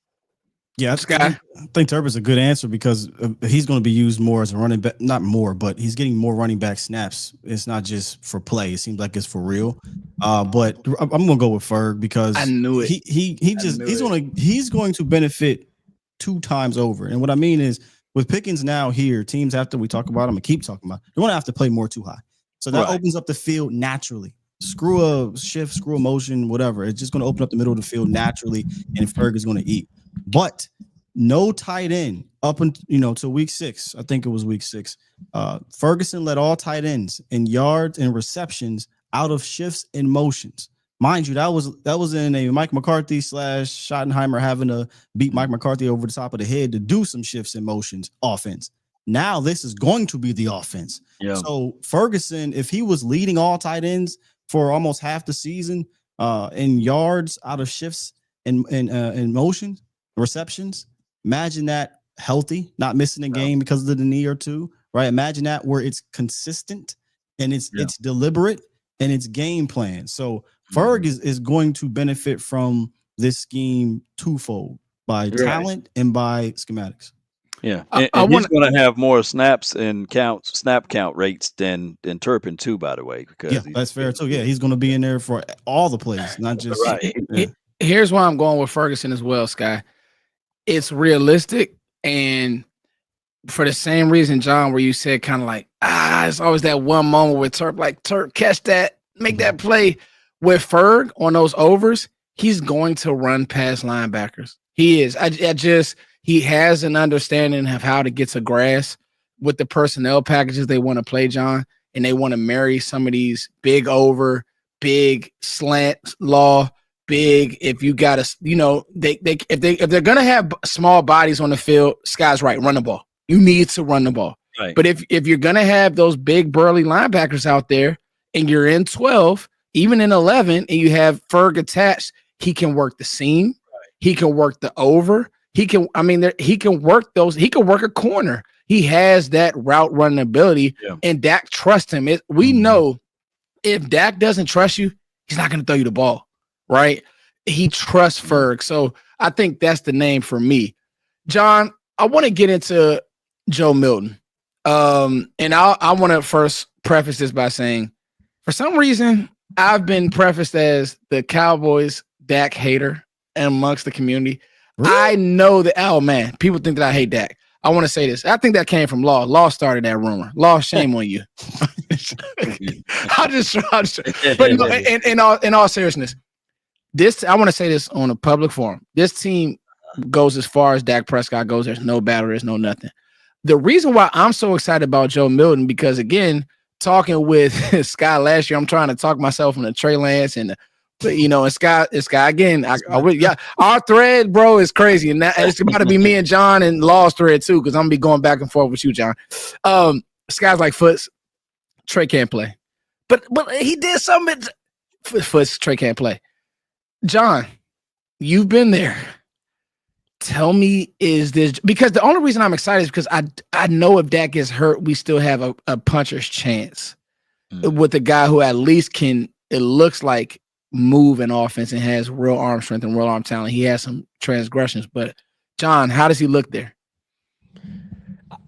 Yeah, I think Turpin's a good answer because he's going to be used more as a running back, not more, but he's getting more running back snaps. It's not just for play. It seems like it's for real. But I'm going to go with Ferg because I knew it. He's going to benefit 2 times over. And what I mean is with Pickens now here, teams after we talk about him and keep talking about, they want to have to play more too high. So that opens up the field naturally. Screw a shift, screw a motion, whatever. It's just going to open up the middle of the field naturally, and Ferg is going to eat. But no tight end up until week 6. I think it was week 6. Ferguson led all tight ends in yards and receptions out of shifts and motions. Mind you, that was in a Mike McCarthy / Schottenheimer having to beat Mike McCarthy over the top of the head to do some shifts and motions offense. Now this is going to be the offense. Yeah. So Ferguson, if he was leading all tight ends for almost half the season in yards out of shifts and motion receptions, imagine that healthy, not missing a game because of the knee or two, right? Imagine that where it's consistent and it's deliberate and it's game plan. So Ferg is going to benefit from this scheme twofold by talent and by schematics. Yeah, and he's going to have more snaps and snap count rates than Turpin too, by the way. Because that's fair too. Yeah, he's going to be in there for all the plays, not just. Right. Here's why I'm going with Ferguson as well, Sky. It's realistic, and for the same reason, John, where you said kind of like, it's always that one moment with Turp, catch that, make that play. With Ferg on those overs, he's going to run past linebackers. He is. He has an understanding of how to get to grass with the personnel packages they want to play, John, and they want to marry some of these big over, big slant law, big. If you got to, if they're gonna have small bodies on the field, Sky's right, run the ball. You need to run the ball. Right. But if you're gonna have those big burly linebackers out there, and you're in 12, even in 11, and you have Ferg attached, he can work the seam, he can work the over. He can work those. He can work a corner. He has that route running ability, and Dak trusts him. We know if Dak doesn't trust you, he's not going to throw you the ball, right? He trusts Ferg. So I think that's the name for me. John, I want to get into Joe Milton. And I want to first preface this by saying, for some reason, I've been prefaced as the Cowboys Dak hater amongst the community. Really? I know that, man, people think that I hate Dak. I want to say this. I think that came from Law. Law started that rumor. Law, shame on you. But no, in all seriousness, I want to say this on a public forum. This team goes as far as Dak Prescott goes. There's no battle. There's no nothing. The reason why I'm so excited about Joe Milton, because again, talking with Sky last year, I'm trying to talk myself into Trey Lance and Sky again. Our thread, bro, is crazy, and it's about to be me and John and Law's thread too, because I'm gonna be going back and forth with you, John. Sky's like, Foots, Trey can't play, but he did something. Foots, Trey can't play. John, you've been there. Tell me, is this because the only reason I'm excited is because I know if Dak gets hurt, we still have a puncher's chance with a guy who at least can, it looks like, move in offense and has real arm strength and real arm talent. He has some transgressions, but John, how does he look there?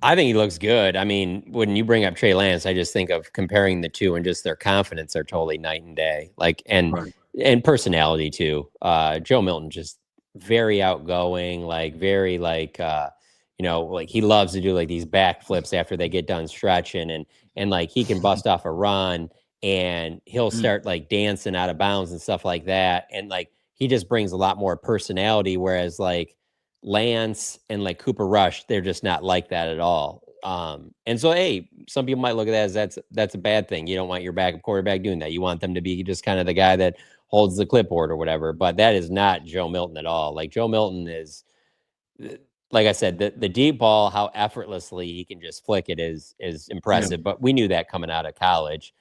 I think he looks good. I mean, when you bring up Trey Lance, I just think of comparing the two and just their confidence are totally night and day. Like, and personality too. Joe Milton just very outgoing, like very like like he loves to do like these backflips after they get done stretching, and like he can bust off a run and he'll start like dancing out of bounds and stuff like that, and like he just brings a lot more personality, whereas like Lance and like Cooper Rush, they're just not like that at all. And so hey, some people might look at that as that's a bad thing. You don't want your backup quarterback doing that. You want them to be just kind of the guy that holds the clipboard or whatever, but that is not Joe Milton at all. Like Joe Milton is, like I said, the deep ball, how effortlessly he can just flick it is impressive. But we knew that coming out of college.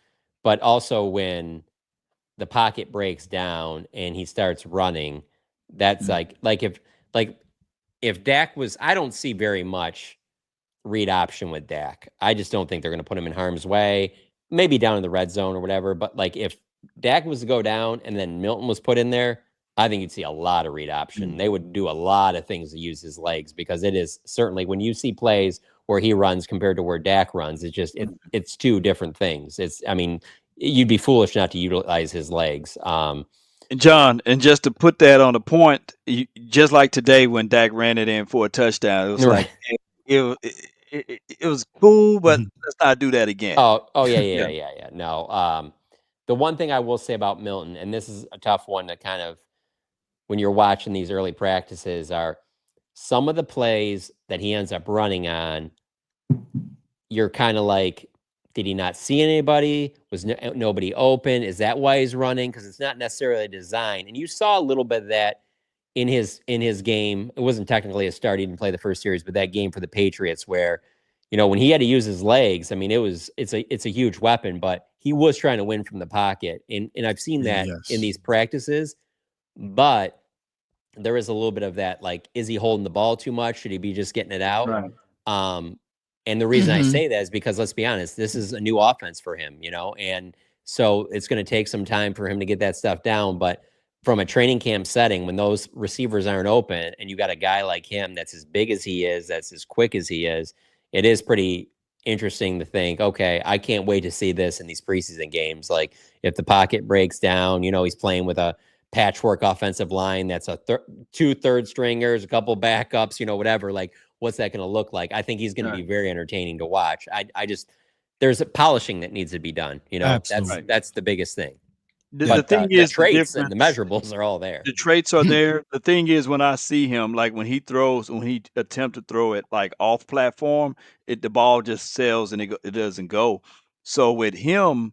But also when the pocket breaks down and he starts running, that's if Dak was, I don't see very much read option with Dak. I just don't think they're going to put him in harm's way. Maybe down in the red zone or whatever. But like if Dak was to go down and then Milton was put in there, I think you'd see a lot of read option. They would do a lot of things to use his legs, because it is certainly, when you see plays where he runs compared to where Dak runs, it's just it's two different things. You'd be foolish not to utilize his legs. And John, and just to put that on the point, just like today when Dak ran it in for a touchdown, it was like it was cool, but let's not do that again. Oh yeah. No. The one thing I will say about Milton, and this is a tough one to kind of, when you're watching these early practices, are some of the plays that he ends up running on, you're kind of like, did he not see anybody? Was nobody open? Is that why he's running? Because it's not necessarily a design. And you saw a little bit of that in his game. It wasn't technically a start. He didn't play the first series, but that game for the Patriots where, when he had to use his legs, I mean, it's a huge weapon, but he was trying to win from the pocket. And I've seen that in these practices, but there is a little bit of that, like, is he holding the ball too much? Should he be just getting it out? Right. And the reason I say that is because, let's be honest, this is a new offense for him, and so it's going to take some time for him to get that stuff down. But from a training camp setting, when those receivers aren't open and you got a guy like him that's as big as he is, that's as quick as he is, it is pretty interesting to think, okay, I can't wait to see this in these preseason games. Like if the pocket breaks down, he's playing with a patchwork offensive line that's a two third stringers, a couple backups, whatever. Like, what's that going to look like? I think he's going to be very entertaining to watch. I just, there's a polishing that needs to be done. That's the biggest thing. The thing is, the traits and the measurables are all there. The traits are there. The thing is, when I see him, like when he attempt to throw it like off platform, the ball just sails and it doesn't go. So with him,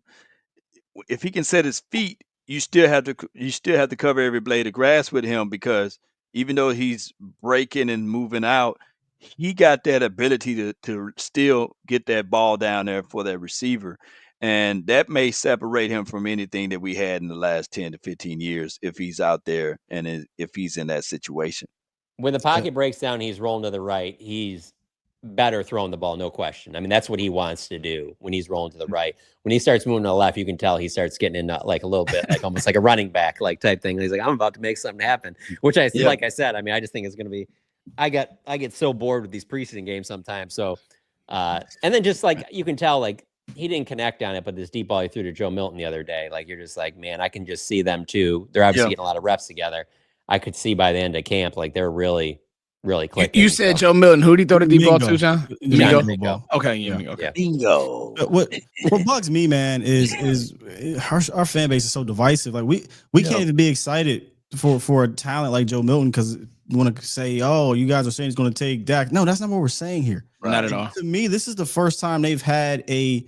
if he can set his feet, you still have to cover every blade of grass with him, because even though he's breaking and moving out, he got that ability to still get that ball down there for that receiver. And that may separate him from anything that we had in the last 10 to 15 years if he's out there and if he's in that situation. When the pocket breaks down, he's rolling to the right. He's better throwing the ball, no question. I mean, that's what he wants to do when he's rolling to the right. When he starts moving to the left, you can tell he starts getting in like a little bit, like almost like a running back like type thing. And he's like, I'm about to make something happen, which like I said, I mean, I just think it's going to be, I get so bored with these preseason games sometimes. So, and then just like, you can tell, like, he didn't connect on it, but this deep ball he threw to Joe Milton the other day, like, you're just like, man, I can just see them too. They're obviously getting a lot of reps together. I could see by the end of camp, like, they're really clicking. You said Joe Milton. Who did he throw the deep ball to, John? Mingo. Okay, Okay. Bingo. What bugs me, man, is our fan base is so divisive. Like we can't even be excited for a talent like Joe Milton, because you want to say, oh, you guys are saying he's going to take Dak. No, that's not what we're saying here. Not at all. To me, this is the first time they've had a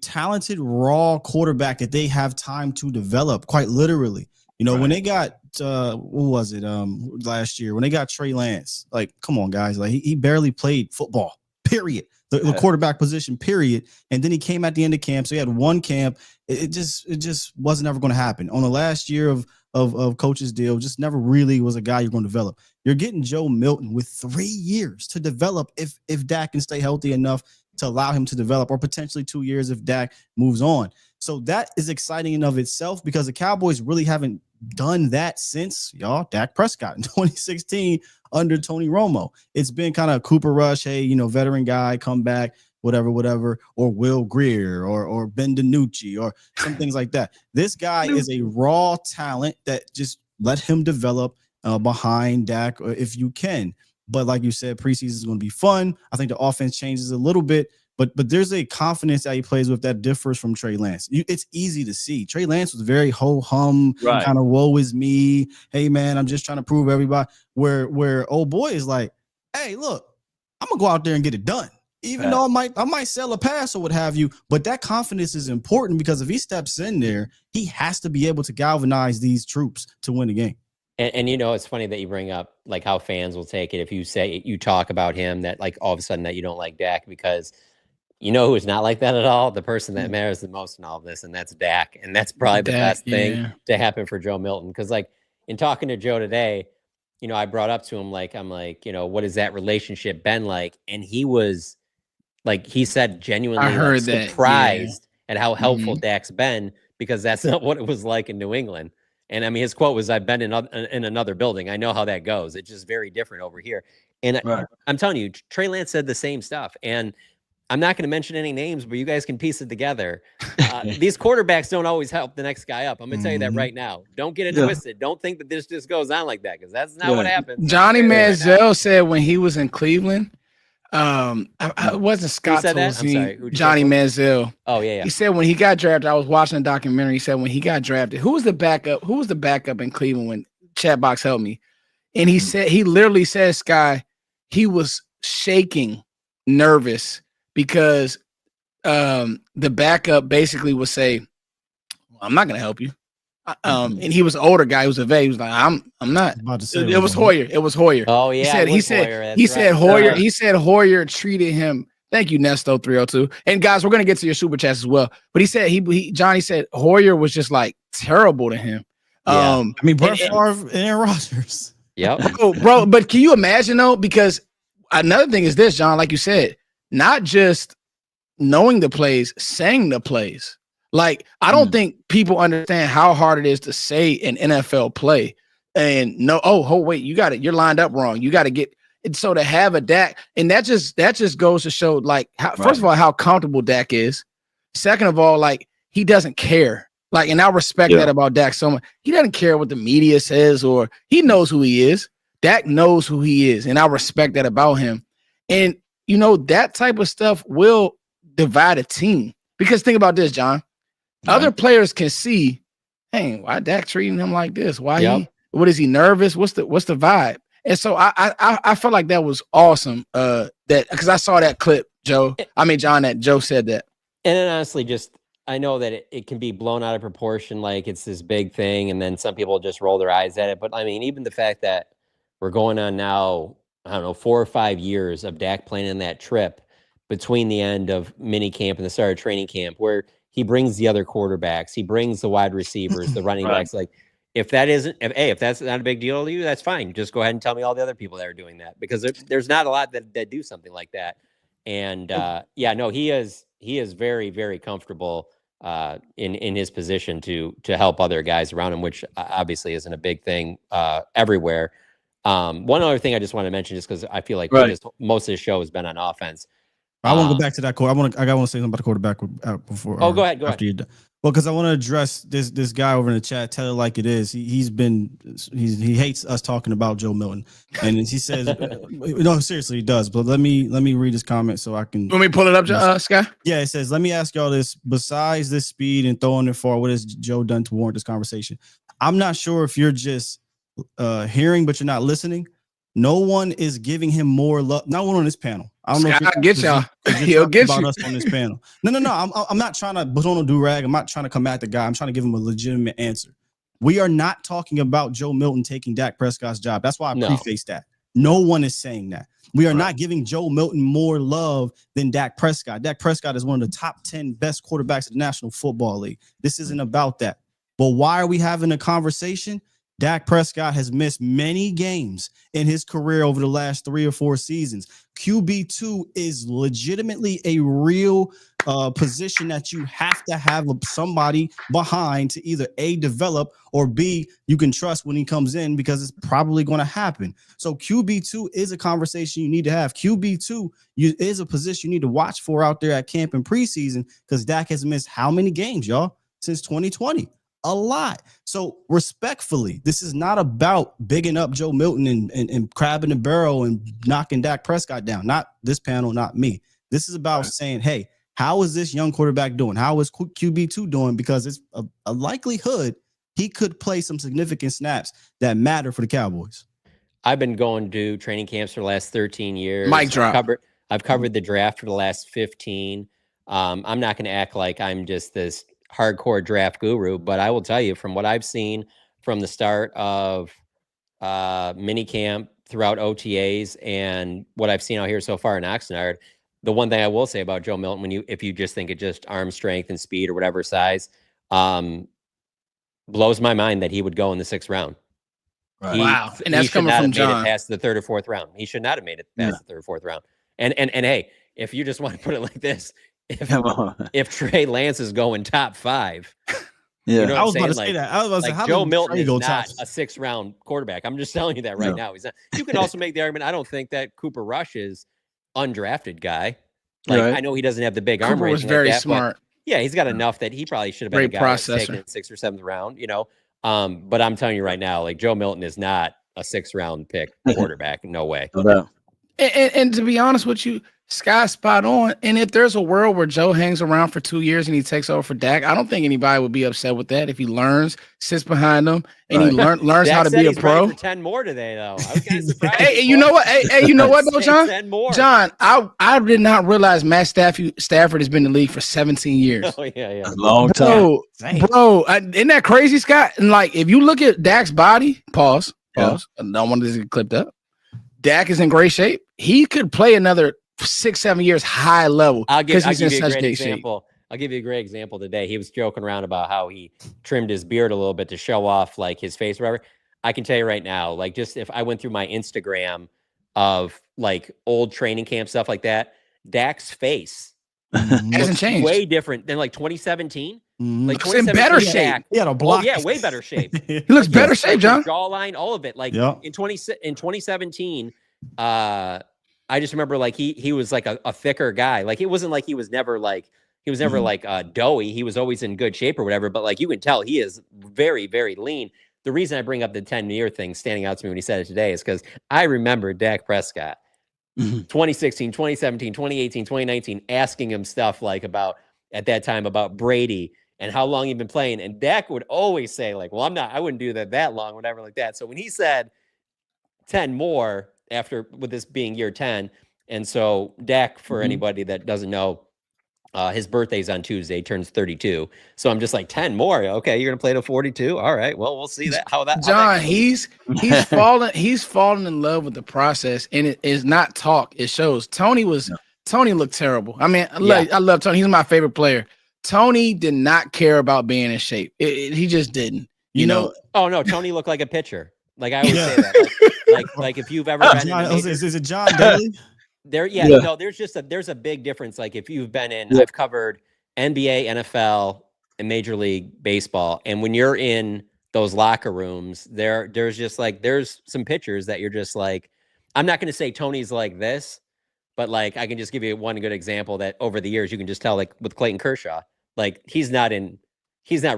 talented raw quarterback that they have time to develop, quite literally. You know, when they got what was it last year when they got Trey Lance, like, come on, guys, like he barely played football, period. The quarterback position, period. And then he came at the end of camp, so he had one camp. It just wasn't ever going to happen. On the last year of coach's deal, just never really was a guy you're going to develop. You're getting Joe Milton with 3 years to develop if Dak can stay healthy enough to allow him to develop, or potentially 2 years if Dak moves on. So that is exciting in of itself, because the Cowboys really haven't done that since Dak Prescott in 2016 under Tony Romo. It's been kind of Cooper Rush, hey, you know, veteran guy, come back, whatever, or Will Greer or Ben DiNucci or some things like that. This guy is a raw talent that just let him develop behind Dak if you can. But like you said, preseason is going to be fun. I think the offense changes a little bit, but there's a confidence that he plays with that differs from Trey Lance. It's easy to see. Trey Lance was very ho-hum, kind of woe is me. Hey, man, I'm just trying to prove everybody. Where old boy is like, hey, look, I'm going to go out there and get it done. Even though I might sell a pass or what have you, but that confidence is important, because if he steps in there, he has to be able to galvanize these troops to win the game. And you know, it's funny that you bring up like how fans will take it if you say, you talk about him, that like all of a sudden that you don't like Dak, because you know who's not like that at all? The person that matters the most in all of this, and that's Dak. And that's probably the best thing to happen for Joe Milton. Because like in talking to Joe today, you know, I brought up to him, like, I'm like, you know, what has that relationship been like? And he was like, he said genuinely surprised at how helpful Dak's been, because that's not what it was like in New England. And I mean, his quote was, I've been in another building. I know how that goes. It's just very different over here. And I'm telling you, Trey Lance said the same stuff. And I'm not going to mention any names, but you guys can piece it together. These quarterbacks don't always help the next guy up. I'm going to tell you that right now. Don't get it twisted. Don't think that this just goes on like that, because that's not what happens. Johnny Manziel said when he was in Cleveland, it wasn't Scott Tolzien, Johnny Manziel. Oh, yeah. He said when he got drafted, I was watching a documentary. He said when he got drafted, who was the backup in Cleveland when Chatbox helped me? And he said, he literally said, Sky, he was shaking, nervous, because the backup basically would say, well, I'm not going to help you. And he was an older guy. He was a vet. He was like, I'm not. It was Hoyer. It was Hoyer. Oh yeah. He said Hoyer. He said Hoyer treated him. Thank you, Nesto 302. And guys, we're gonna get to your super chats as well. But he said Johnny said Hoyer was just like terrible to him. I mean, Brett Favre and Aaron Rodgers. Yeah, bro. But can you imagine though? Because another thing is this, John, like you said, not just knowing the plays, saying the plays. Like, I don't think people understand how hard it is to say an NFL play and no, wait, you got it. You're lined up wrong. You got to get it. So to have a Dak, and that just goes to show, like, first of all, how comfortable Dak is. Second of all, like, he doesn't care. Like, and I respect that about Dak so much. He doesn't care what the media says, or he knows who he is. Dak knows who he is, and I respect that about him. And, you know, that type of stuff will divide a team. Because think about this, John. Other players can see, hey, why Dak treating him like this? Why what is he nervous? What's the vibe? And so I felt like that was awesome. That because I saw that clip, John, that Joe said that. And then honestly, just I know that it can be blown out of proportion, like it's this big thing, and then some people just roll their eyes at it. But I mean, even the fact that we're going on now, I don't know, 4 or 5 years of Dak planning that trip between the end of mini camp and the start of training camp, where he brings the other quarterbacks, he brings the wide receivers, the running backs. Like, if that's not a big deal to you, that's fine. Just go ahead and tell me all the other people that are doing that, because there's not a lot that do something like that. And he is very, very comfortable in his position to help other guys around him, which obviously isn't a big thing everywhere. One other thing I just want to mention, just because I feel like most of the show has been on offense. I want to go back to that quote. I want to say something about the quarterback before. Oh, go ahead. You're done. Well, because I want to address this guy over in the chat. Tell it like it is. He hates us talking about Joe Milton, and he says, no, seriously, he does. But let me read his comment so I can. Let me pull it up, Sky. Yeah, it says, let me ask y'all this. Besides this speed and throwing it far, what has Joe done to warrant this conversation? I'm not sure if you're just hearing, but you're not listening. No one is giving him more love. No one on this panel. I don't know Scott, if get y'all. He'll get about you. us on this panel. No. I'm not trying to put on a do-rag. I'm not trying to come at the guy. I'm trying to give him a legitimate answer. We are not talking about Joe Milton taking Dak Prescott's job. That's why I preface that. No one is saying that. We are not giving Joe Milton more love than Dak Prescott. Dak Prescott is one of the top 10 best quarterbacks in the National Football League. This isn't about that. But why are we having a conversation? Dak Prescott has missed many games in his career over the last 3 or 4 seasons. QB2 is legitimately a real position that you have to have somebody behind to either A, develop, or B, you can trust when he comes in because it's probably going to happen. So QB2 is a conversation you need to have. QB2 is a position you need to watch for out there at camp and preseason because Dak has missed how many games, y'all, since 2020? A lot. So respectfully, this is not about bigging up Joe Milton and crabbing the barrel and knocking Dak Prescott down. Not this panel, not me. This is about saying, hey, how is this young quarterback doing? How is QB2 doing? Because it's a likelihood he could play some significant snaps that matter for the Cowboys. I've been going to training camps for the last 13 years. Mic drop. I've covered the draft for the last 15. I'm not going to act like I'm just this hardcore draft guru, but I will tell you from what I've seen from the start of mini camp throughout OTAs and what I've seen out here so far in Oxnard, the one thing I will say about Joe Milton, if you just think it just arm strength and speed or whatever size, blows my mind that he would go in the 6th round. Right. Wow. And that's coming from John. Made it past the 3rd or 4th round. He should not have made it past the 3rd or 4th round. And hey, if you just want to put it like this, if Trey Lance is going top 5, you know I was what about I'm to saying? say that. I was Like how Joe did Milton Trey is go not top? a 6th round quarterback. I'm just telling you that right now. He's not. You can also make the argument. I don't think that Cooper Rush is undrafted guy. Like I know he doesn't have the big arm. Cooper was very smart. Yeah, he's got enough that he probably should have been Great a guy that's processor. taken in 6th or 7th round. You know, but I'm telling you right now, like Joe Milton is not a 6th round pick quarterback. No way. And to be honest with you, Sky's spot on. And if there's a world where Joe hangs around for 2 years and he takes over for Dak, I don't think anybody would be upset with that if he learns, sits behind them, and he learns how to be a pro. For 10 more today, though. I was kind of surprised. Hey, you know what? Hey, you know what, though, John? 10 more. John, I did not realize Matt Stafford has been in the league for 17 years. Oh yeah. Long time. Bro, isn't that crazy, Scott? And like, if you look at Dak's body, pause. I don't want this to get clipped up. Dak is in great shape. He could play another 6-7 years high level because he's in such great shape. I'll give you a great example today. He was joking around about how he trimmed his beard a little bit to show off like his face or whatever. I can tell you right now, like just if I went through my Instagram of like old training camp stuff like that, Dak's face hasn't changed. Way different than like 2017. Like in better shape. He had a block. Oh, yeah, way better shape. He looks better shape, John. Jawline, all of it. Like in 2017, I just remember like he was like a thicker guy. Like it wasn't like he was never like doughy. He was always in good shape or whatever. But like you can tell he is very, very lean. The reason I bring up the 10-year thing standing out to me when he said it today is because I remember Dak Prescott 2016, 2017, 2018, 2019 asking him stuff like about at that time about Brady and how long he'd been playing. And Dak would always say like, well, I wouldn't do that long, whatever like that. So when he said 10 more after with this being year 10. And so Dak, for anybody that doesn't know, his birthday's on Tuesday, turns 32. So I'm just like 10 more. Okay, you're gonna play to 42. All right. Well, we'll see that. John, he's fallen in love with the process, and it is not talk. It shows. Tony looked terrible. I mean, I love Tony. He's my favorite player. Tony did not care about being in shape. He just didn't. You know. Oh no, Tony looked like a pitcher. Like I always say that. Like if you've ever been is it John Daly? No, there's a big difference. Like if you've been in, I've covered NBA, NFL, and Major League Baseball, and when you're in those locker rooms, there's just like there's some pitchers that you're just like, I'm not going to say Tony's like this, but like I can just give you one good example that over the years you can just tell, like with Clayton Kershaw, like he's not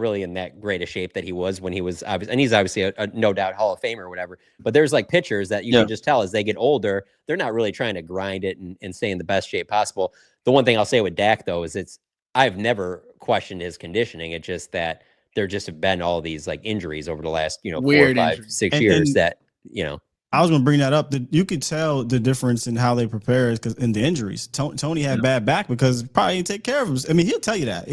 really in that great a shape that he was when he was obvious, and he's obviously a no doubt Hall of Famer or whatever. But there's like pitchers that you can just tell as they get older, they're not really trying to grind it and stay in the best shape possible. The one thing I'll say with Dak though is I've never questioned his conditioning. It's just that there just have been all these like injuries over the last, you know, Weird 4, 5, injuries. 6 And- years and- that, you know. I was going to bring that up. That you could tell the difference in how they prepare because in the injuries. Tony had bad back because probably didn't take care of him. I mean, he'll tell you that.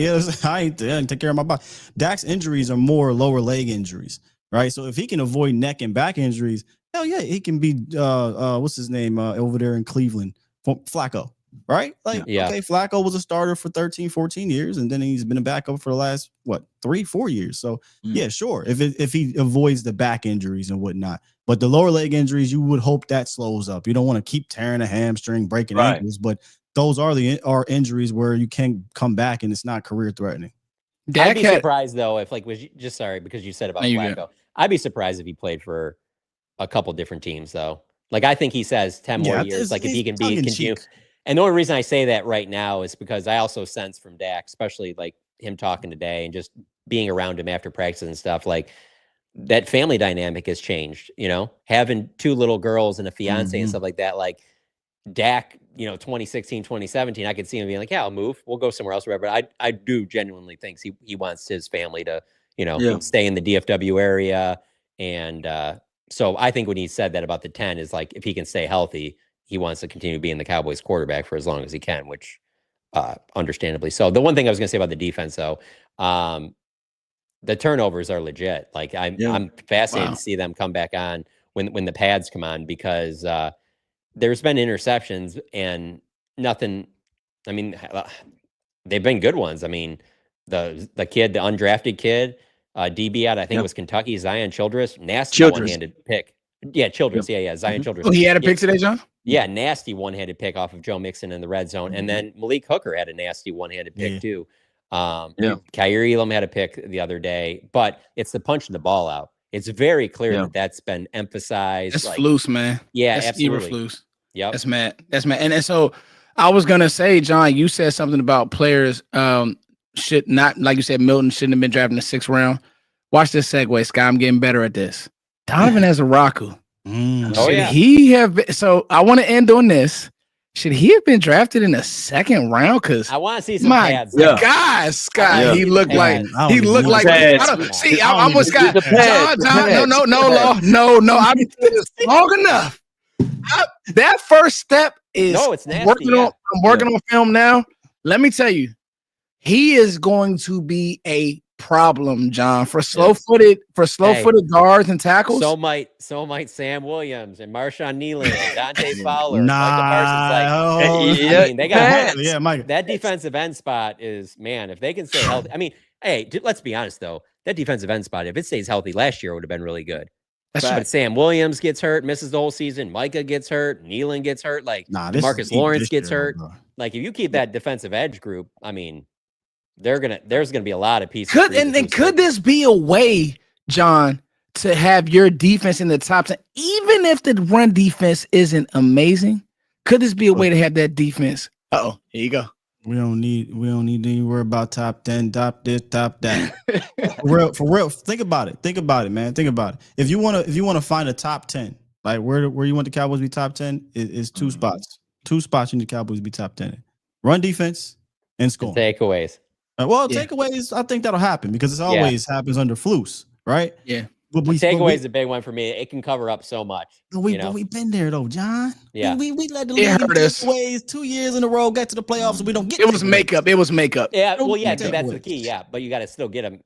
I didn't take care of my body. Dak's injuries are more lower leg injuries, right? So if he can avoid neck and back injuries, hell yeah, he can be what's his name over there in Cleveland, Flacco, right? Like, Yeah. okay, Flacco was a starter for 13, 14 years, and then he's been a backup for the last 3, 4 years. So yeah, sure, if he avoids the back injuries and whatnot. But the lower leg injuries, you would hope that slows up. You don't want to keep tearing a hamstring, breaking ankles, but those are injuries where you can come back and it's not career threatening. I'd be surprised though if because you said about No, Flacco. I'd be surprised if he played for a couple different teams though. Like I think he says 10 more years. Like if he can continue. And the only reason I say that right now is because I also sense from Dak, especially like him talking today and just being around him after practice and stuff, like that family dynamic has changed, you know, having 2 little girls and a fiance and stuff like that. Like Dak, you know, 2016, 2017, I could see him being like, yeah, I'll move. We'll go somewhere else, whatever. But I do genuinely think he wants his family to, you know, stay in the DFW area. And so I think when he said that about the 10 is like, if he can stay healthy, he wants to continue being the Cowboys quarterback for as long as he can, which understandably so. The one thing I was going to say about the defense, though, the turnovers are legit. Like I'm fascinated to see them come back on when the pads come on because there's been interceptions and nothing. I mean, they've been good ones. I mean, the undrafted kid, DB out, I think it was Kentucky, Zion Childress, nasty one-handed pick. Yeah, Childress. Yeah, Zion Childress. Oh, he had a pick today, John? Yeah, nasty one-handed pick off of Joe Mixon in the red zone. And then Malik Hooker had a nasty one-handed pick too. Khair Elam had a pick the other day, but it's the punching the ball out. It's very clear that that's been emphasized. That's Flus, man. Yeah, that's absolutely. Flus. Yep. That's mad. And so I was gonna say, John, you said something about players should not, like you said, Milton shouldn't have been drafted in the 6th round. Watch this segue, Sky. I'm getting better at this. Donovan Ezeraku. Should he have been, so I want to end on this. Should he have been drafted in the 2nd round? Because I want to see some pads. God, Scott, he looked like I almost got John. No. I've been doing this long enough. That first step is it's nasty. I'm working on film now. Let me tell you, he is going to be a problem, John, for slow-footed guards and tackles. So might Sam Williams and Marshawn Nealon and Dante Fowler. I mean, they got Mike. That defensive end spot is, man, if they can stay healthy. I mean, hey, let's be honest though. That defensive end spot, if it stays healthy, last year would have been really good. But Sam Williams gets hurt, misses the whole season. Micah gets hurt. Nealon gets hurt. Like Marcus Lawrence gets hurt. Like if you keep that defensive edge group, I mean, there's gonna be a lot of pieces. Could this be a way, John, to have your defense in the top 10, even if the run defense isn't amazing? Could this be a way to have that defense? Here you go. We don't need to worry about top 10, top this, top that. For real. Think about it, man. Think about it. If you want to find a top 10, like where you want the Cowboys to be top 10 is 2 spots. 2 spots you need the Cowboys to be top 10. Run defense and scoring. Takeaways. Takeaways, I think that'll happen because it always happens under Flus, right? Yeah. Takeaway is a big one for me. It can cover up so much. But we've been there though, John. Yeah. We let the league takeaways 2 years in a row get to the playoffs, so we don't get. It was makeup. Yeah. Well, yeah. That's the key. Yeah, but you got to still get them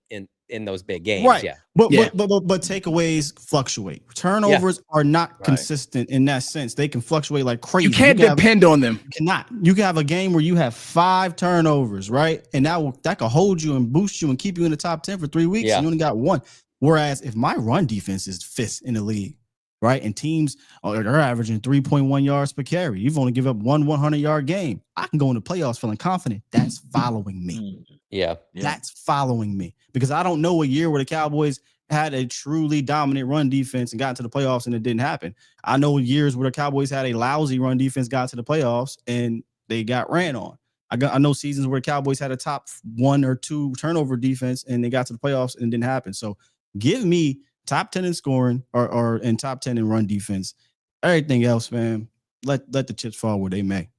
in those big games. Right. Yeah. But takeaways fluctuate. Turnovers are not consistent in that sense. They can fluctuate like crazy. You can't depend on them. You cannot. You can have a game where you have 5 turnovers, right? And that can hold you and boost you and keep you in the top 10 for 3 weeks. And you only got 1. Whereas if my run defense is 5th in the league, right, and teams are averaging 3.1 yards per carry, you've only give up 1 100-yard game. I can go into playoffs feeling confident. That's following me. Yeah. That's following me because I don't know a year where the Cowboys had a truly dominant run defense and got to the playoffs and it didn't happen. I know years where the Cowboys had a lousy run defense, got to the playoffs and they got ran on. I know seasons where the Cowboys had a top 1 or 2 turnover defense and they got to the playoffs and it didn't happen. So give me top 10 in scoring or in top 10 in run defense. Everything else, man, let the chips fall where they may.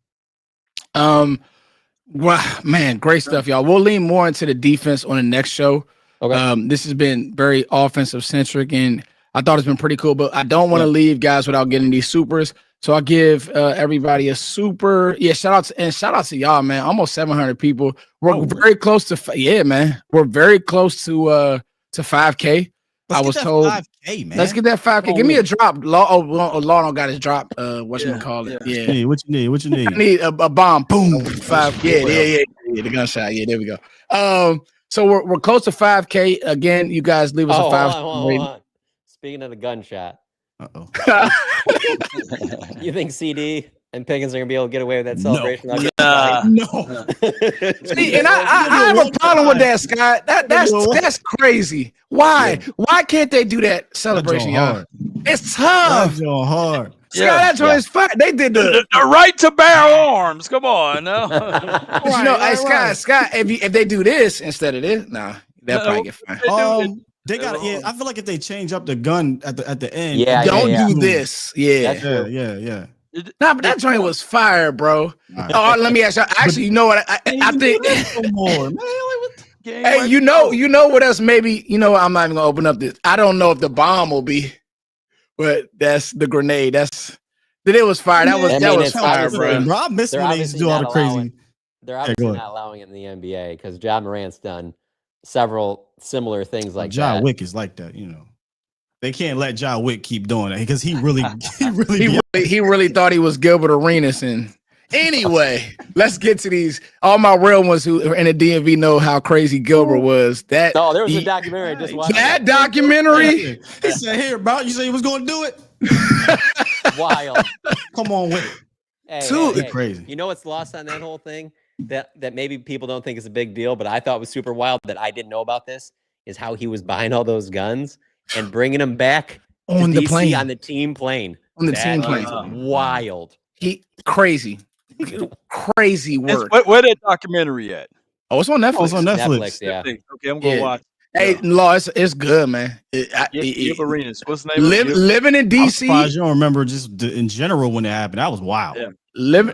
Well, man, great stuff, y'all. We'll lean more into the defense on the next show. Okay. This has been very offensive centric, and I thought it's been pretty cool. But I don't want to leave guys without getting these supers. So I'll give everybody a super. Yeah, shout out to y'all, man. Almost 700 people. We're very close to man. We're very close to 5K. I was told 5K, man. Let's get that 5K. Give me a drop. Law don't got his drop. Whatchamacallit? Yeah. What you need? I need a bomb. Boom. 5. Yeah. The gunshot. Yeah, there we go. So we're close to 5K. Again, you guys leave us a 5. Hold on. Speaking of the gunshot, you think CD and Pickens are gonna be able to get away with that celebration? No. See, and I have a problem with that, Scott. That's crazy. Why? Yeah. Why can't they do that celebration, y'all? It's tough. That's hard. Scott, that's what it's fun. They did the right to bear arms. Come on, no. Scott, if they do this instead of this, nah, they'll probably get fined. They got I feel like if they change up the gun at the end, don't do this. Yeah. Nah, but that joint was fire, bro. Oh, let me ask you. Actually, you know what? I think. Hey, you know what else? Maybe I'm not even gonna open up this. I don't know if the bomb will be, but that's the grenade. It was fire. That was fire, bro. I miss when they used to do all the crazy. They're obviously not allowing it in the NBA because Ja Morant's done several similar things like Ja that. Wick is like that, They can't let Ja Wick keep doing it because he really thought he was Gilbert Arenas. And anyway, let's get to these. All my real ones who are in the DMV know how crazy Gilbert was. There was a documentary I just watched. That documentary. He said, "Here, bro, you say he was going to do it." Wild. Come on with it. Hey, crazy. You know what's lost on that whole thing? That maybe people don't think is a big deal, but I thought was super wild that I didn't know about this is how he was buying all those guns and bringing them back on the DC plane, on the team plane. Team plane. Wild. Crazy work. Where that documentary at? Oh, it's on Netflix. Oh, it's on Netflix. Yeah. Okay, I'm gonna watch. Hey, Law, it's good, man. Arenas. What's the name? Living in DC. I'm surprised you don't remember just in general when it happened. That was wild. Yeah.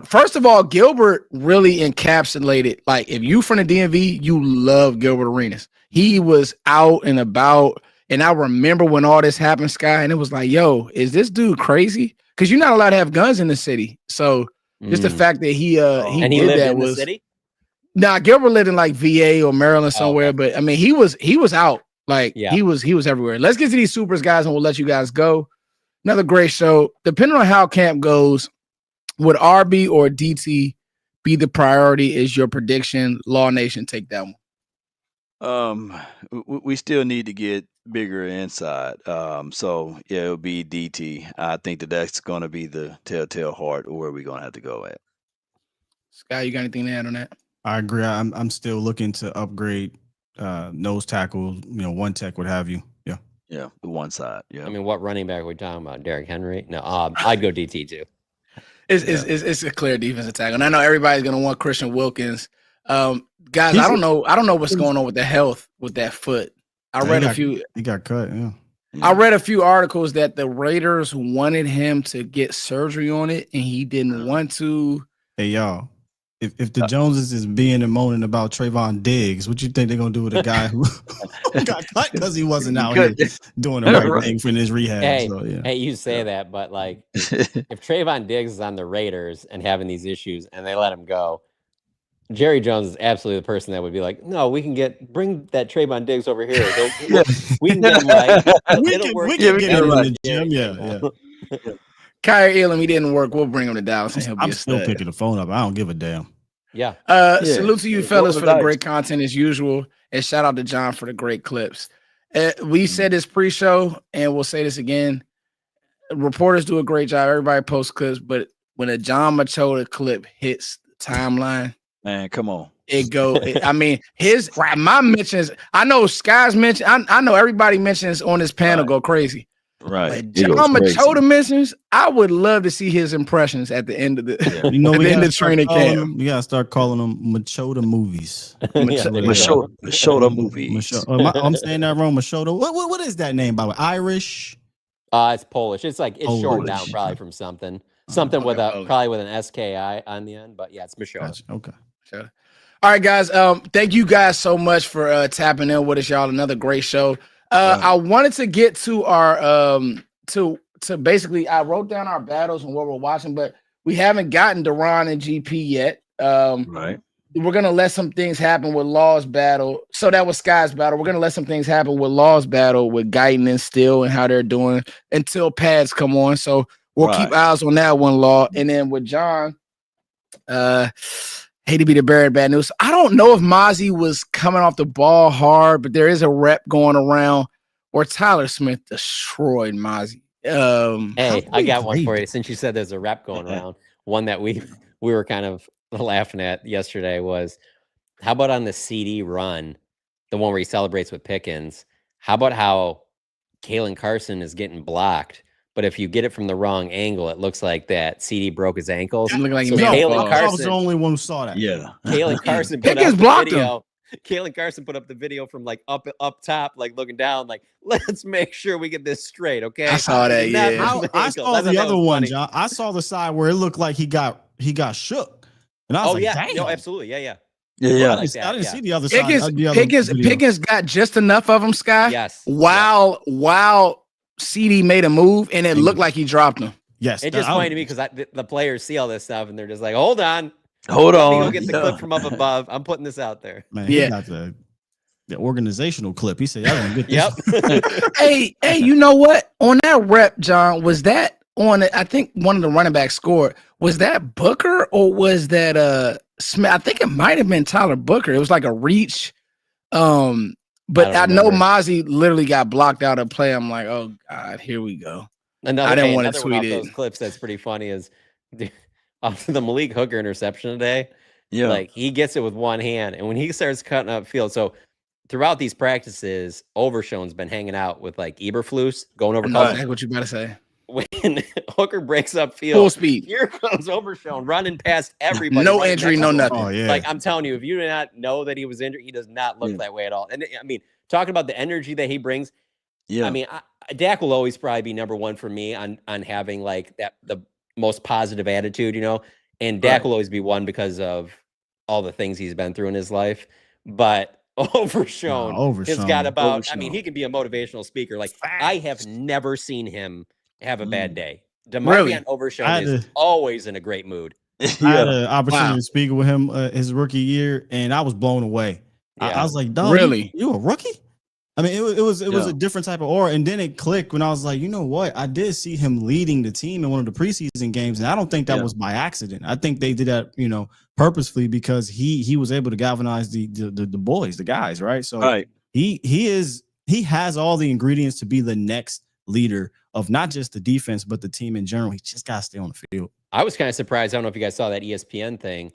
First of all, Gilbert really encapsulated. Like, if you from the DMV, you love Gilbert Arenas. He was out and about, and I remember when all this happened, Sky, and it was like, "Yo, is this dude crazy?" Because you're not allowed to have guns in the city. So just the fact that he and he did lived that in was. The city? Nah, Gilbert lived in like VA or Maryland somewhere, okay. But I mean, he was out. Like he was everywhere. Let's get to these supers, guys, and we'll let you guys go. Another great show. Depending on how camp goes, would RB or DT be the priority? Is your prediction? Law Nation, take that one. We still need to get bigger inside. So yeah, it'll be DT. I think that's going to be the telltale heart, or where we're going to have to go at. Sky, you got anything to add on that? I agree. I'm still looking to upgrade nose tackle, one tech, what have you. Yeah, the one side. Yeah. I mean, what running back are we talking about? Derrick Henry? No, I'd go DT too. It's a clear defensive tackle. And I know everybody's gonna want Christian Wilkins. Guys, I don't know what's going on with the health with that foot. I read a few. He got cut. Yeah. I read a few articles that the Raiders wanted him to get surgery on it, and he didn't want to. Hey, y'all. If the Joneses is being and moaning about Trayvon Diggs, what you think they're gonna do with a guy who got cut because he wasn't out here doing the right thing for his rehab? Hey, you say that, but like, if Trayvon Diggs is on the Raiders and having these issues, and they let him go, Jerry Jones is absolutely the person that would be like, "No, we can bring that Trayvon Diggs over here. We can get him right. We can get him in the gym. Yeah. Kyrie Elam, he didn't work. We'll bring him to Dallas, and he'll be I'm a still stud. picking the phone up. I don't give a damn. Yeah. Salute to you, fellas, for the great content as usual, and shout out to John for the great clips. We said this pre-show, and we'll say this again. Reporters do a great job. Everybody posts clips, but when a John Machota clip hits the timeline, man, come on. I mean, my mentions. I know Sky's mention. I know everybody mentions on this panel go crazy. Right. But John Machota mentions. I would love to see his impressions at the end of the end of training camp. We gotta start calling them Machota movies. Machota movies. I'm saying that wrong. Machota. What is that name by the way? Irish? It's Polish. It's shortened down Polish. probably from something with probably with an SKI on the end. But yeah, it's Machota. Gotcha. Okay. Sure. All right, guys. Thank you guys so much for tapping in with us, y'all. Another great show. I wanted to get to our to basically I wrote down our battles and what we're watching, but we haven't gotten to Ron and GP yet. Right. We're gonna let some things happen with Law's battle. So that was Sky's battle. We're gonna let some things happen with Law's battle with Guyton and Still and how they're doing until pads come on. So we'll keep eyes on that one, Law. And then with John, hate to be the bearer of bad news. I don't know if Mozzie was coming off the ball hard, but there is a rep going around where Tyler Smith destroyed Mozzie. Hey, I got one for you. Since you said there's a rep going around, one that we were kind of laughing at yesterday was, how about on the CD run, the one where he celebrates with Pickens? How about how Kalen Carson is getting blocked? But if you get it from the wrong angle, it looks like that CD broke his ankles. Look like So Kalen I was the only one who saw that. Yeah. Kalen Carson put Pickens up blocked the video. Kalen Carson put up the video from like up top, like looking down, like, let's make sure we get this straight, okay? I saw that, And yeah. was the I ankle. saw That's the what other was one, funny. John. I saw the side where it looked like he got shook, and I was like, yeah, "Damn!" no, absolutely, yeah. Yeah. I like didn't that, see the other side. Pickens got just enough of him, Sky. Yes. While CD made a move and it looked like he dropped him. Yes, It just funny to me because the players see all this stuff and they're just like, hold on. Hold Let me on. go get the clip from up above. I'm putting this out there. Man, he got the organizational clip. He said, "I want to get this." Yep. Hey, you know what? On that rep, John, was that on it? I think one of the running backs scored. Was that Booker or was that Smith? I think it might have been Tyler Booker. It was like a reach. But I know Mozzie literally got blocked out of play. I'm like, oh God, here we go. I didn't want to tweet it. Those clips that's pretty funny is after the Malik Hooker interception today. Yeah. Like he gets it with one hand, and when he starts cutting up field, so throughout these practices, Overshown's been hanging out with like Eberflus, going over. No, that's what you better say. When Hooker breaks up field, Full speed. Here comes Overshown running past everybody. No right injury, next no to him. nothing. Oh yeah, Like I'm telling you, if you do not know that he was injured, he does not look that way at all. And I mean, talking about the energy that he brings. Yeah. I mean, Dak will always probably be number one for me on having like that the most positive attitude, you know. And Dak will always be one because of all the things he's been through in his life. But Overshown has got about. I mean, he can be a motivational speaker. Like I have never seen him have a bad day. DeMarvion Overshown is always in a great mood. I had an opportunity to speak with him his rookie year, and I was blown away. Yeah. I was like, "Dog, really? You a rookie?" I mean, it was a different type of aura, and then it clicked when I was like, you know what? I did see him leading the team in one of the preseason games, and I don't think that was by accident. I think they did that, purposefully because he was able to galvanize the boys, the guys, right? So he has all the ingredients to be the next leader of not just the defense but the team in general. He just got to stay on the field. I was kind of surprised. I don't know if you guys saw that ESPN thing.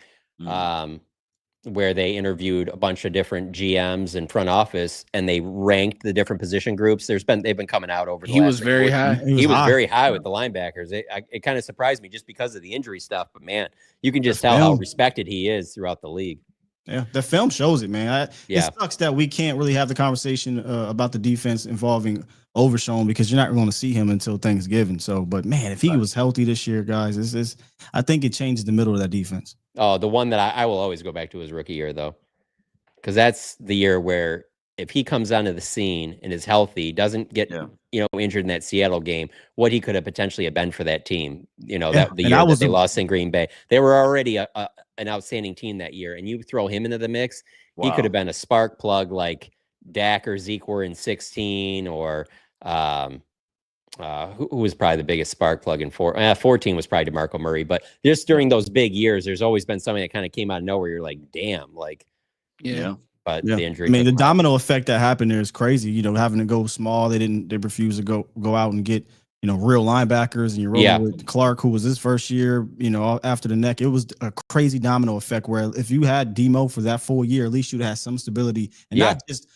Where they interviewed a bunch of different GMs and front office, and they ranked the different position groups. They've been coming out over. He was very high. He was very high with the linebackers. It kind of surprised me just because of the injury stuff. But man, you can just tell how respected he is throughout the league. Yeah, the film shows it, man. It sucks that we can't really have the conversation about the defense involving Overshown because you're not going to see him until Thanksgiving. So, but man, if he was healthy this year, guys, I think it changes the middle of that defense. Oh, the one that I will always go back to is rookie year, though, because that's the year where if he comes onto the scene and is healthy, doesn't get injured in that Seattle game, what he could have potentially been for that team. That the year that they lost in Green Bay, they were already an outstanding team that year, and you throw him into the mix, he could have been a spark plug like Dak or Zeke were in 16, or who was probably the biggest spark plug in 14 was probably DeMarco Murray. But just during those big years, there's always been something that kind of came out of nowhere. You're like, damn, like, But the injury. I mean, the domino effect that happened there is crazy. Having to go small, they refused to go out and get real linebackers, and you're rolling with Clark, who was his first year. After the neck, it was a crazy domino effect. Where if you had Demo for that full year, at least you'd have some stability, and not just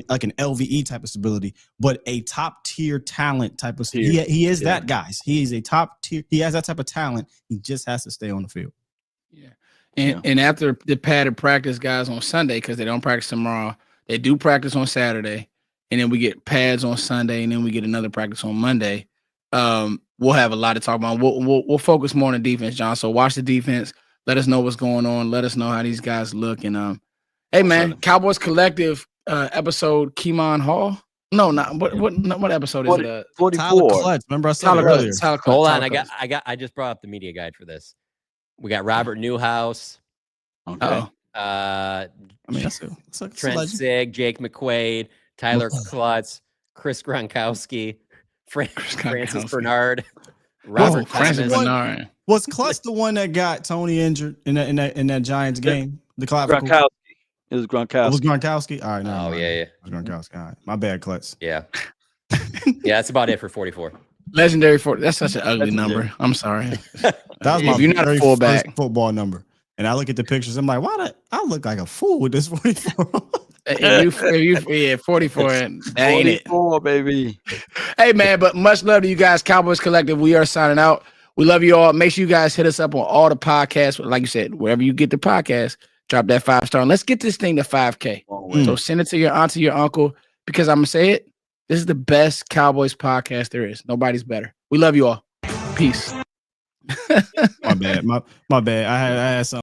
like an LVE type of stability, but a top tier talent type of. He is that, guys. He is a top tier. He has that type of talent. He just has to stay on the field. Yeah. And after the padded practice, guys, on Sunday, because they don't practice tomorrow, they do practice on Saturday, and then we get pads on Sunday, and then we get another practice on Monday. We'll have a lot to talk about. We'll focus more on the defense, John. So watch the defense. Let us know what's going on. Let us know how these guys look. And hey man, Cowboys Collective episode Keemon Hall. No, not what episode is it? 44. Tyler Clutch. Remember I said Tyler it earlier. Clutch. Hold on, I just brought up the media guide for this. We got Robert Newhouse, Okay. Oh, I mean, that's a Trent legend. Sig, Jake McQuaid, Tyler Klutz, Chris Gronkowski, Francis Gronkowski. Bernard, Robert Francis Thomas. Bernard. Was Clutch the one that got Tony injured in that Giants game? The clavicle. Gronkowski. It was It Gronkowski. was Gronkowski. All right. No, Oh, yeah. It was Gronkowski. All right. My bad, Clutch. Yeah. Yeah, that's about it for 44. Legendary 40. That's such an ugly Legendary. number. I'm sorry. That was my If you're not a very fullback. first football number. And I look at the pictures. I'm like, why did I look like a fool with this 44? if you 44, that ain't it. 44, baby. Hey man, but much love to you guys, Cowboys Collective. We are signing out. We love you all. Make sure you guys hit us up on all the podcasts. Like you said, wherever you get the podcast, drop that 5-star. And let's get this thing to 5K. So send it to your auntie, your uncle, because I'm gonna say it. This is the best Cowboys podcast there is. Nobody's better. We love you all. Peace. My bad. My bad. I had something.